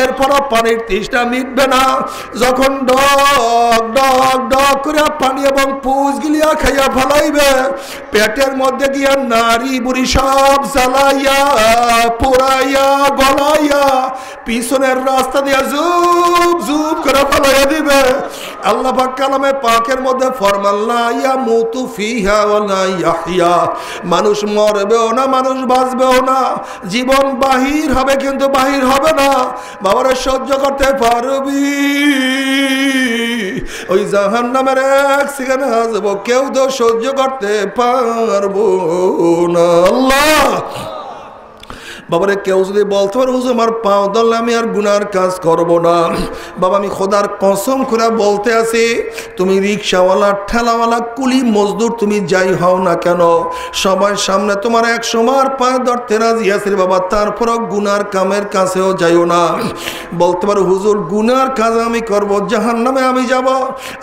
এরপরও পানির তৃষ্ণা মিটবে না। যখন ডক ডক ডক করে পানি এবং পুজ গিলিয়া খাইয়া ফেলাইবে, পেটের মধ্যে গিয়া নারী বুড়ি সব জ্বালাইয়া পোড়াইয়া গলাইয়া পিছনের রাস্তা দিয়া জুব জুব করে ফেলাইয়া দিবে। আল্লাহ পাক কালামে পাকের মধ্যে ফরমান, লা ইয়ামুতু ফিহা ওয়া লা ইয়াহইয়া, মানুষ মরবেও না, মানুষ বাঁচবেও না, জীবন বাহির হবে কিন্তু বাহির হবে না। বাবারা সহ্য করতে পারবি? ওই জাহান্নামের এক সেকেন্ড আসবো, কেউ তো সহ্য করতে পারবো না। আল্লাহ, বাবারে কেউ যদি বলতে পারে হুজুর আমার পাও ধরলে আমি আর গুনার কাজ করব না, বাবা আমি খোদার কসম করে বলতে আছি, তুমি রিক্সাওয়ালা, ঠেলাওয়ালা, কুলি মজদুর, তুমি যাই হও না কেন, সবার সামনে তোমার এক সময় পায়ে ধরতে রাজি আছে বাবা, তারপরও গুনার কামের কাছেও যাইও না। বলতে পারো হুজুর গুনার কাজ আমি করব, জাহান্নামে আমি যাব,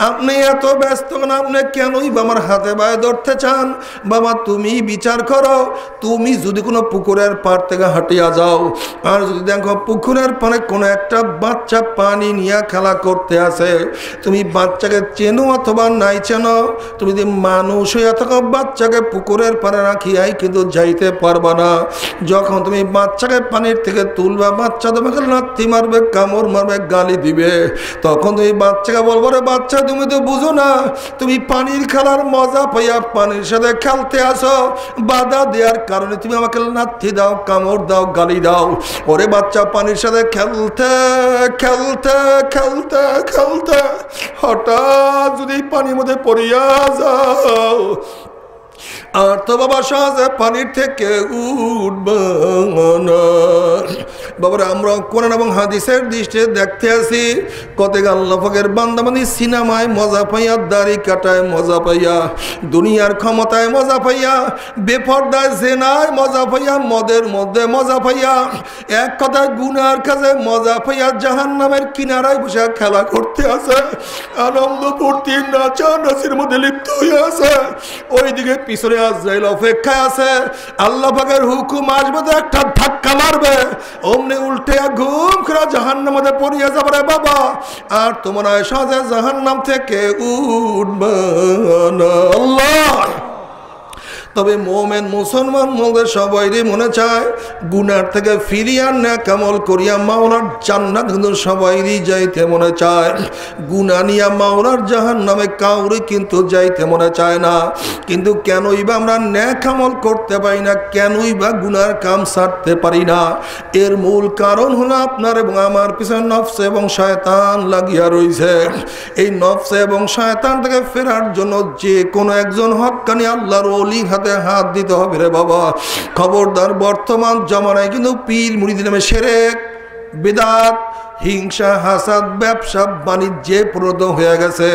আপনি এত ব্যস্ত না, আপনি কেনই বা আমার হাতে পায়ে ধরতে চান? বাবা তুমি বিচার করো, তুমি যদি কোনো পুকুরের পাড় থেকে হাঁটিয়া যাও আর যদি দেখো পুকুরের পাড়ে কোনো একটা বাচ্চা পানি নিয়ে খেলা করতে আসে, তুমি বাচ্চাকে চেনো অথবা নাই চেনো, তুমি যদি মানুষ হইয়া থাকো বাচ্চাকে পুকুরের পাড়ে রাখিয়াই কিন্তু যাইতে পারবা না। যখন তুমি বাচ্চাকে পানির থেকে তুলবা, বাচ্চা তোমাকে লাথি মারবে, কামড় মারবে, গালি দিবে, তখন তুমি বাচ্চাকে বলবো রে বাচ্চা তুমি তো বুঝো না, তুমি পানির খেলার মজা পাইয়া পানির সাথে খেলতে আসো, বাধা দেওয়ার কারণে তুমি আমাকে লাথি দাও, কামড় দাও, গালি দাও। ওরে বাচ্চা পানির সাথে খেলতে খেলতে খেলতে খেলতে হঠাৎ যদি পানির মধ্যে পড়িয়া যাও আর তো বাবা সহজে পানির থেকে উঠবা না। বাবার আমরা কোরআন এবং হাদিসের দৃষ্টিতে দেখতে আসি কতক আল্লাহ পাকের বান্দাবান্দি সিনেমায় মজা পাইয়া, দাড়ি কাটায় মজা পাইয়া, দুনিয়ার ক্ষমতায় মজা পাইয়া, বেপরদায় জেনায় মজা পাইয়া, মদের মধ্যে মজা পাইয়া, এক কথায় গুনার কাজে মজা পাইয়া জাহান্নামের কিনারায় বসে খেলা করতে আছে, আনন্দ ফুর্তি নাচা নাচের মধ্যে লিপ্ত হয়ে আছে। ওইদিকে পিছনে আজরাইল অপেক্ষায় আছে, আল্লাহ পাকের হুকুম আসবে তো একটা ধাক্কা মারবে, অমনি উল্টে ঘুম করে জাহান্নামের মধ্যে পড়িয়া যাবে রে বাবা, আর তোমার সহজে জাহান্নাম থেকে উঠবে না। আল্লাহ তবে মোমেন মুসলমান মধ্যে সবাইরই মনে চায় গুনার থেকে ফিরিয়া নেক আমল করিয়া মাওলার জান্নাত কিন্তু সবাইরই যাইতে মনে চায়। গুনাহ নিয়া মাওলার জাহান্নামে কাউরে কিন্তু যাইতে মনে চায় না। কিন্তু কেনই বা আমরা নেক আমল করতে পারি না, কেনই বা গুনার কাম ছাড়তে পারি না? এর মূল কারণ হলো আপনার এবং আমার পিছনে নফস এবং শয়তান লাগিয়া রয়েছে। এই নফস এবং শয়তান থেকে ফেরার জন্য যে কোনো একজন হক্কানি আল্লাহর ওলি হাতে হাত দিতে হবে রে বাবা। খবরদার, বর্তমান জামানায় কিন্তু পীর মুরিদের নামে শিরক, বিদআত, হিংসা, হাসাদ, ব্যবসা বাণিজ্যে পরিণত হয়ে গেছে।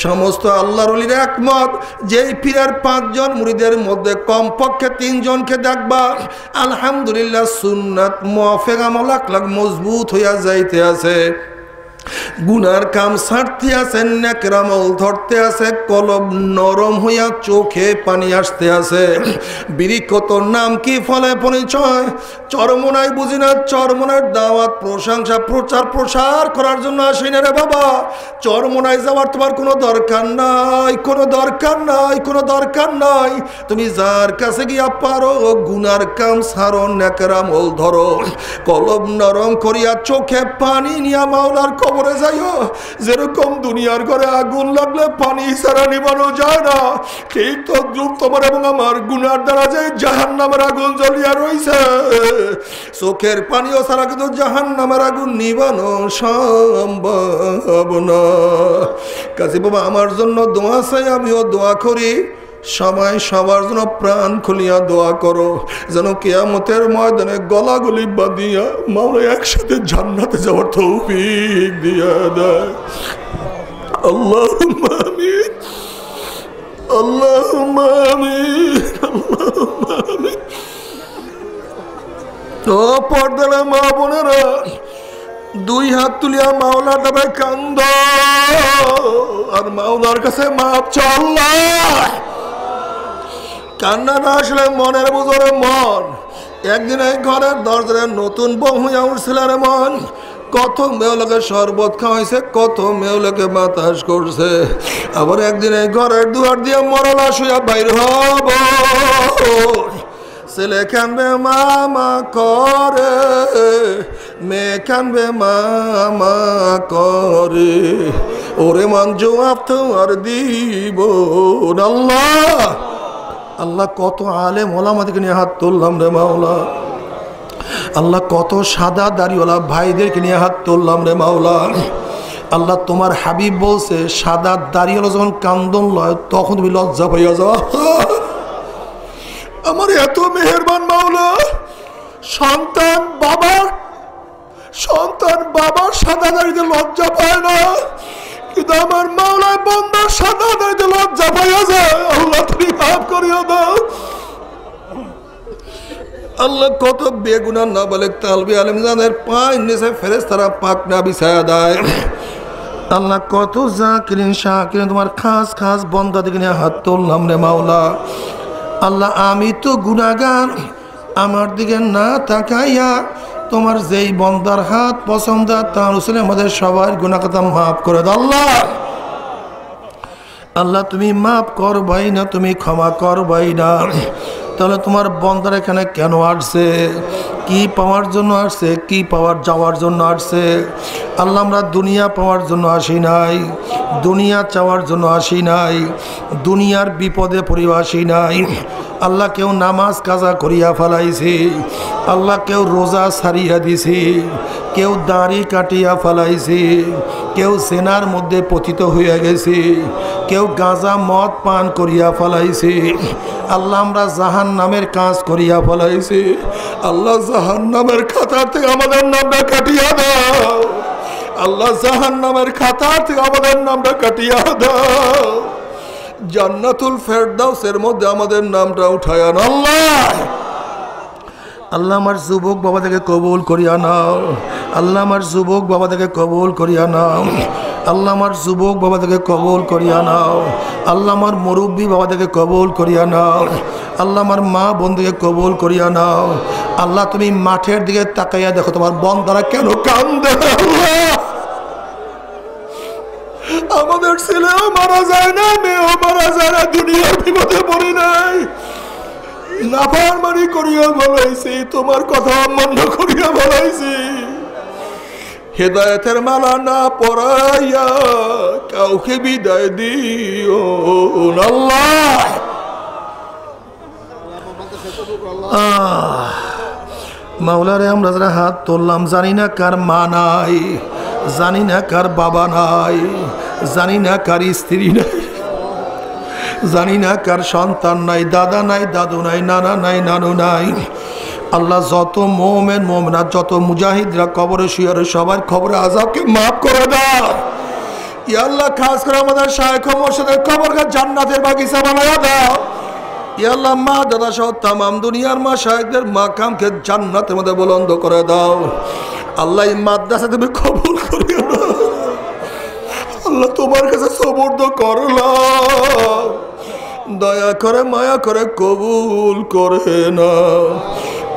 সমস্ত আল্লাহর ওলির একমত যেই পীরের 5 জন মুরিদের মধ্যে কমপক্ষে 3 জনকে দেখবা আলহামদুলিল্লাহ সুন্নাত মুওয়াফিক আমল আখলাক মজবুত হইয়া যাইতে আছে, গুনার কাম ছাড়তে আছে, নেকের আমল ধরতে আছে, কলব নরম হইয়া চোখে পানি আসতে আছে। বিরিকত নাম কি ফলে পরিচয়? চরমনাই বুঝি না, চরমনার দাওয়াত প্রশংসা প্রচার প্রসার করার জন্য আসি না রে বাবা। চরমনায় যাওয়ার তোমার কোনো দরকার নাই, কোনো দরকার নাই, কোনো দরকার নাই। তুমি যার কাছে গিয়া পারো গুনার কাম ছাড়ো, নেকের আমল ধরো, কলব নরম করিয়া চোখে পানি নিয়া মাওলার কবরে যাইও। যেরকম দুনিয়ার ঘরে আগুন লাগলে পানি ছাড়া নিবানো যায় না, ঠিক তদ্রুপ তোমার এবং আমার গুনার দ্বারা যে জাহান্নামের আগুন জ্বলিয়া রইছে, চোখের পানিও ছাড়া কিন্তু জাহান্নামের আগুন নিবানো সম্ভব না। কাজী বাবা আমার জন্য দোয়া চাই, আমিও দোয়া করি। সবাই সবার জন্য প্রাণ খুলিয়া দোয়া করো, যেন কিয়ামতের ময়দানে গলাগলি বাঁধিয়া মাওলা একসাথে জান্নাতে যাওয়ার তৌফিক দিয়া দেয়। আল্লাহুম্মা আমিন, আল্লাহুম্মা আমিন, আল্লাহুম্মা আমিন। ও পর্দার মা বোনেরা, 2 হাত তুলিয়া মাওলার দাবে কান্দ আর মাওলার কাছে মাপ চাও। আল্লাহ কান্না না আসলে মনের বুঝরে মন। একদিন এই ঘরের দরজায় নতুন বউ হইয়া উঠছিল রে মন। কত মেয়েলোকে শরবত খাওয়াইছে, কত মেয়েলোকে বাতাস করছে। আবার একদিন এই ঘরের দুয়ার দিয়ে মরলা শুয়া বাইর হব। ছেলে কানবে মামা করে, মেয়ে কানবে মামা করে, ওরে মান জবাব তো আর দিব। আল্লাহ আল্লাহ কত আলেম ওলামাদেরকে নিয়ে হাত তুললাম রে মাওলা। আল্লাহ কত সাদা দাড়িওয়ালা ভাইদেরকে নিয়ে হাত তুললাম রে মাওলা। আল্লাহ তোমার হাবিব বলছে সাদা দাড়িওয়ালা যখন কান্দন লয় তখন তুমি লজ্জা পাইয়া যাও। আমার এত মেহেরবান মাওলা, সন্তান বাবার সাদা দাড়িতে লজ্জা পায় না, কিন্তু আমার মাওলা বান্দার সাদা দাড়িতে লজ্জা পাইয়া যায়। আল্লাহ তুমি মাফ করিয়া দাও। আল্লাহ কত বেগুনার না বলে তালবি আলম যাদের পায়ের নিচে ফেরেশতারা পাকনা বিছায়া দেয়। আল্লাহ কত জাকিরিন শাকিরিন তোমার খাস খাস বন্দা দিকে নিয়ে হাত তুললাম রে মাওলা। আল্লাহ আমি তো গুনাহগার, আমার দিকে না তাকাইয়া তোমার যেই বন্দার হাত পছন্দ তার রসুল আমাদের সবার গুনাহ কথা মাফ করে দাও। আল্লাহ তুমি মাফ করবাই না, তুমি ক্ষমা করবাই না। তাহলে তোমার বন্দার এখানে কেন আসছে? কি পাওয়ার জন্য আসছে? কি পাওয়ার যাওয়ার জন্য আসছে? আল্লাহ আমরা দুনিয়া পাওয়ার জন্য আসি নাই, দুনিয়া চাওয়ার জন্য আসি নাই, দুনিয়ার বিপদে পড়িয়া আসি নাই। আল্লাহ কেউ নামাজ কাজা করিয়া ফেলাইছি, আল্লাহ কেউ রোজা ছাড়িয়া দিছি, কেউ দাড়ি কাটিয়া ফেলাইছি, কেউ সেনার মধ্যে পতিত হইয়া গেছি, কেউ গাঁজা মদ পান করিয়া ফেলাইছি। আল্লাহ আমরা জাহান্নামের কাজ করিয়া ফেলাইছি। আল্লাহ জাহান্নামের খাতা থেকে আমাদের নামটা কাটিয়া দাও। আল্লাহ জাহান্নামের খাতা থেকে আমাদের নামটা কাটিয়া দাও। জান্নাতুল ফেরদাউসের মধ্যে আমাদের নামটা উঠায়া নাও। আল্লাহ আমার যুবক বাবা থেকে কবুল করিয়া নাও। আল্লাহ আমার যুবক বাবা থেকে কবুল করিয়া নাও। আল্লাহ আমার যুবক বাবা থেকে কবুল করিয়া নাও। আল্লাহ আমার মুরব্বী বাবা থেকে কবুল করিয়া নাও। আল্লাহ আমার মা বোন থেকে কবুল করিয়া নাও। আল্লাহ তুমি মাঠের দিকে তাকাইয়া দেখো তোমার বন্দারা কেন কান্দে। আমাদের ছেলেও মারা যায় না, মেয়েও মারা যায় না, দুনিয়ার বিপদে পড়ি নাই, নাফরমানি করিয়া বলাইছি, তোমার কথা অমান্য করিয়া বলাইছি। হেদায়েতের মালা না পরাইয়া কাউকে বিদায় দিও আল্লাহ। মাওলারে আমরা যারা হাত তুললাম, জানি না কার মা নাই, জানি না কার বাবা নাই, জানি না কার স্ত্রী নাই, জানি না কার সন্তান নাই, দাদা নাই, দাদু নাই, নানা নাই, নানু নাই। আল্লাহ যত মোমেন মোমেনা, যত মুজাহিদরা কবরে শুয়ে সবার খবরে আযাবকে মাফ করে দাও। ইয়া আল্লাহ খাস করে আমাদের শায়েখ মুর্শিদের কবরকে জান্নাতের বাগিচা বানায়া দাও। ইয়া আল্লাহ মা দাদা সহ তামাম দুনিয়ার মা শায়েখদের মাকামকে জান্নাতের মধ্যে বুলন্দ করে দাও। আল্লাহ এই মাদ্রাসা তুমি কবুল করিও না। আল্লাহ তোমার কাছে সুবর্দ করলাম, দয়া করে মায়া করে কবুল করে নাও।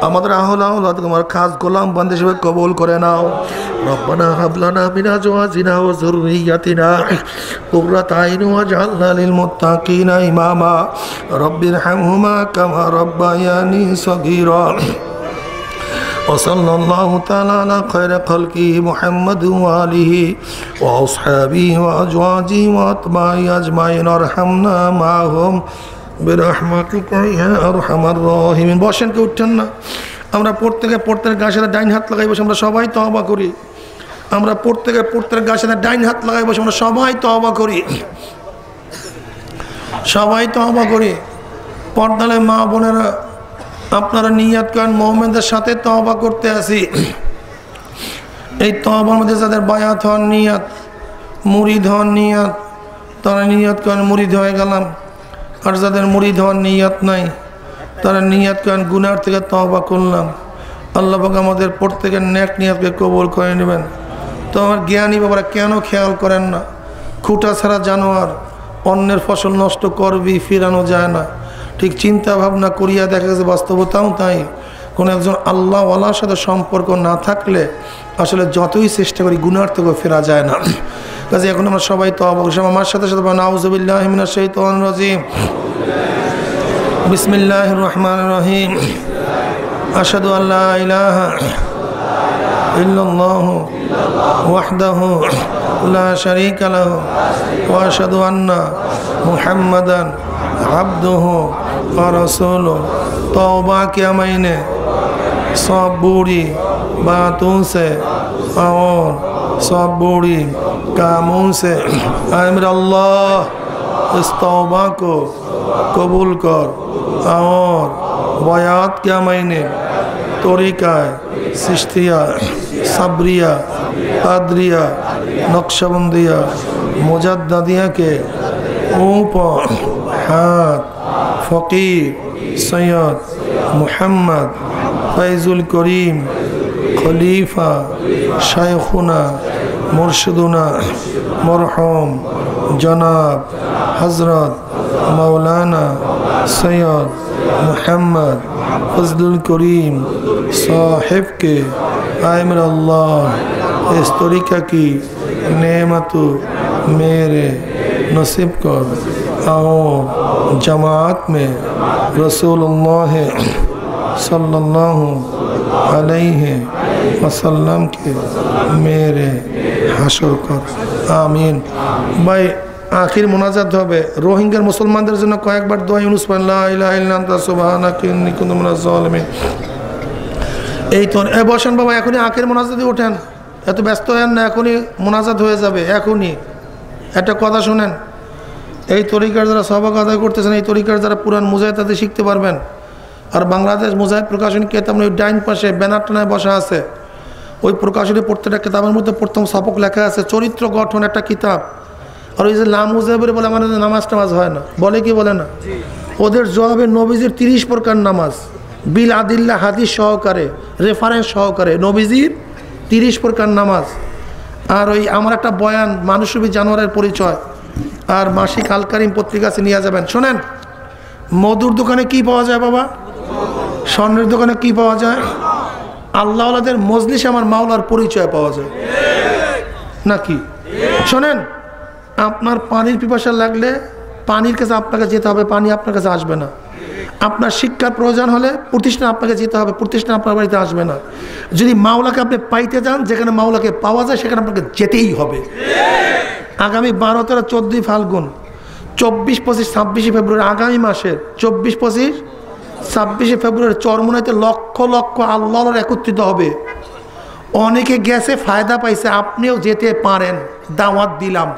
আমাদের আহলা তোমার খাস গোলাম বান্দা হিসেবে কবুল করে নাও। রব্বানা হাব লানা মিন আজওয়াজিনা ওয়া যুররিয়্যাতিনা কুররাতা আইন ওয়াজআলনা লিল মুত্তাকিনা ইমামা। রব্বিরহামহুমা কামা রাব্বায়ানি সগীরা। وصلى الله تعالى على خير خلقه محمد وآله وأصحابه وأزواجه وأتباعه أجمعين وارحمنا معهم برحمتك يا أرحم الراحمين। বসেন, কেউ উঠছেন না। আমরা প্রত্যেকের গায়ের সাথে ডাইন হাত লাগাই বসে আমরা সবাই তওবা করি। আমরা প্রত্যেকের গায়ের সাথে ডাইন হাত লাগাই বসে আমরা সবাই তওবা করি, সবাই তওবা করি। পর্দালে মা বোনেরা আপনারা নিয়াত করেন মুমিনদের সাথে তওবা করতে আসি। এই তওবার মধ্যে যাদের বায়াত হওয়ার নিয়াত, মুরিদ হওয়ার নিয়াত, তারা নিয়াত করেন মুরিদ হয়ে গেলাম। আর যাদের মুরিদ হওয়ার নিয়াত নাই তারা নিয়াত করেন গুনার থেকে তওবা করলাম। আল্লাহ পাক আমাদের প্রত্যেকের নেক নিয়াতকে কবুল করে নেবেন। তো আমার জ্ঞানী বাবারা কেন খেয়াল করেন না? খুঁটা ছাড়া জানোয়ার অন্যের ফসল নষ্ট করবি, ফিরানো যায় না। ঠিক চিন্তা ভাবনা করিয়া দেখা গেছে বাস্তবতাও তাই। কোনো একজন আল্লাহওয়ালার সাথে সম্পর্ক না থাকলে আসলে যতই চেষ্টা করি গুনার থেকেও ফেরা যায় না। কাজে এখন আমরা সবাই তওবা করি। আমার সাথে সাথে নাউযু বিল্লাহি মিনাশ শাইতানির রাজিম। বিসমিল্লাহির রহমানির রহিম। আশহাদু আল্লা ইলাহা ইল্লাল্লাহু ওয়াহদাহু লা শারীকা লাহু ওয়া আশহাদু আন্না মুহাম্মাদান আব্দুহু ওয়া রাসূলুহু। तौबा किया मैंने सब बुरी बातों से और सब बुरी कामों से। ऐ मेरा अल्लाह इस तौबा को कबूल कर और বয়াত क्या मायने তরিকায় সিস্তিয়া সাবরিয়া কাদরিয়া নকশবন্দিয়া মুজাদ্দিদিয়া के ऊपर हाथ फ़कीर सैयद मुहम्मद फैज़ुल करीम खलीफा शेखुना मुर्शिदुना मरहूम जनाब हज़रत मौलाना सैयद मुहम्मद फजलुल करीम साहिब के आमिर अल्लाह इस तरीक़ा की नेमत मेरे नसीब कर और जमात में रसूलुल्लाह सल्लल्लाहु अलैहि वसल्लम के मेरे हाशर कर आमीन। भाई आखिर मुनाजात होबे रोहिंग्यार मुसलमानদের জন্য কয়েকবার দোয়া ইউনুস পড়েন লা ইলাহা ইল্লা আনতা সুবহানাকা ইন্নী কুনতু মিনাজ জালিমিন। এই তো বসেন বাবা, এখনই আখের মুনাজাতে ওঠেন, এত ব্যস্ত হেন না, এখনই মুনাজাত হয়ে যাবে। এখনই একটা কথা শুনেন, এই তরিকার যারা সবাক আদায় করতেছেন, এই তরিকার যারা পুরান মুজাহিদ তাদের শিখতে পারবেন। আর বাংলাদেশ মুজাহিদ প্রকাশনী কেতাব ওই ডাইন পাশে ব্যানার টানায় বসা আছে, ওই প্রকাশনী প্রত্যেকটা কিতাবের মধ্যে প্রথম সবক লেখা আছে চরিত্র গঠন একটা কিতাব। আর ওই যে লাম মুজাহিবের বলে আমাদের নামাজ টামাজ হয় না, বলে কি বলে না, ওদের জবাবে নবীজির 30 প্রকার নামাজ বিল আদিল্লা হাদিস সহকারে রেফারেন্স সহকারে নবীজির 30 প্রকার নামাজ। আর ওই আমার একটা বয়ান মানুষরূপী জানোয়ারের পরিচয় আর মাসিক আল কারিম পত্রিকাতে নিয়ে যাবেন। শোনেন, মধুর দোকানে কি পাওয়া যায় বাবা? স্বর্ণের দোকানে কি পাওয়া যায়? আল্লাহওয়ালাদের মজলিসে আমার মাওলার পরিচয় পাওয়া যায় নাকি? শোনেন, আপনার পানির পিপাসা লাগলে পানির কাছে আপনাকে যেতে হবে, পানি আপনার কাছে আসবে না। আপনার শিক্ষার প্রয়োজন হলে প্রতিষ্ঠান আপনাকে যেতে হবে, প্রতিষ্ঠান আপনার বাড়িতে আসবে না। যদি মাওলাকে আপনি পাইতে যান, যেখানে মাওলাকে পাওয়া যায় সেখানে আপনাকে যেতেই হবে। আগামী 12, 13, 14 ফাল্গুন, 24, 25, 26 ফেব্রুয়ারি, আগামী মাসের 24, 25, 26 ফেব্রুয়ারি চরমোনাইতে লক্ষ লক্ষ আল্লাহর একত্রিত হবে। অনেকে গেছে, ফায়দা পাইছে, আপনিও যেতে পারেন, দাওয়াত দিলাম।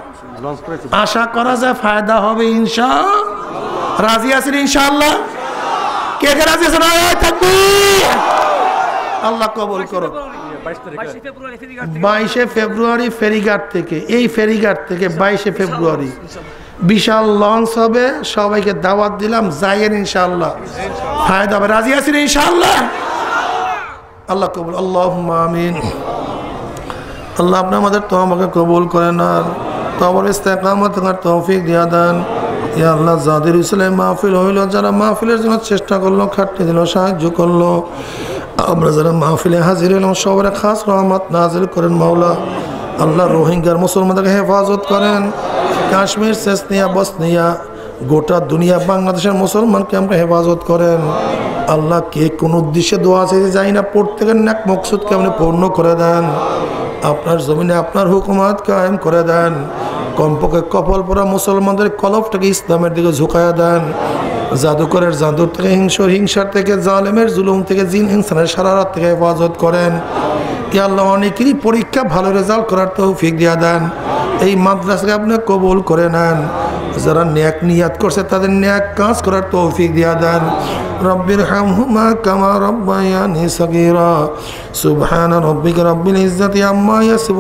আশা করা যায় ফায়দা হবে ইনশাআল্লাহ। রাজি আছেন ইনশাআল্লাহ? কে কে রাজি আছেন? আল্লাহ কবুল করো। 22 ফেব্রুয়ারি ফেরিঘাট থেকে, এই ফেরিঘাট থেকে 22 ফেব্রুয়ারি বিশাল লঞ্চ হবে, সবাইকে দাওয়াত দিলাম, যাইয়েন ইনশাআল্লাহ, ফায়দা হবে। রাজি আছেন ইনশাআল্লাহ? আল্লাহ কবুল, আল্লাহুম্মা আমিন। আল্লাহ আপনি আমাদের তওবাকে কবুল করেন আর তওবার ইস্তেকামত আর তৌফিক দিয়া দেন। ইয়া আল্লাহ, যাদের ইসলাম মাহফিল হইল, যারা মাহফিলের জন্য চেষ্টা করলো, খাটনি দিল, সাহায্য করলো, আমরা যারা মাহফিলে হাজির হলাম সবার খাস রহমত নাজিল করেন মাওলা। আল্লাহ রোহিঙ্গার মুসলমানদেরকে হেফাজত করেন, কাশ্মীর, চেচনিয়া, বসনিয়া, গোটা দুনিয়া বাংলাদেশের মুসলমানকে আমরা হেফাজত করেন। আল্লাহ কে কোন উদ্দেশ্যে দোয়া চাইতে যাই না, প্রত্যেকের নেক মকসুদকে আপনি পূর্ণ করে দেন। আপনার জমিনে আপনার হুকুমত কায়েম করে দেন। কমপক্ষে কপাল পরা মুসলমানদের কলবটাকে ইসলামের দিকে ঝুঁকায়া দেন। জাদুকরের জাদুর থেকে, হিংসার থেকে, জালেমের জুলুম থেকে, জিন ইনসানের শারারত থেকে হেফাজত করেন। ইয়া আল্লাহ, অনেকেরই পরীক্ষা ভালো রেজাল্ট করার তৌফিক দিয়া দেন। এই মাদ্রাসাকে আপনি কবুল করে নেন। যারা নেক নিয়াত করছে তাদের নেক কাজ করার তৌফিক দিয়া দেন। রব্বির হামহুমা কামা রব্বায়ানি সগীরা। সুবহান রাব্বিকা রব্বিল ইজ্জাতি আম্মা ইয়াসিফুন।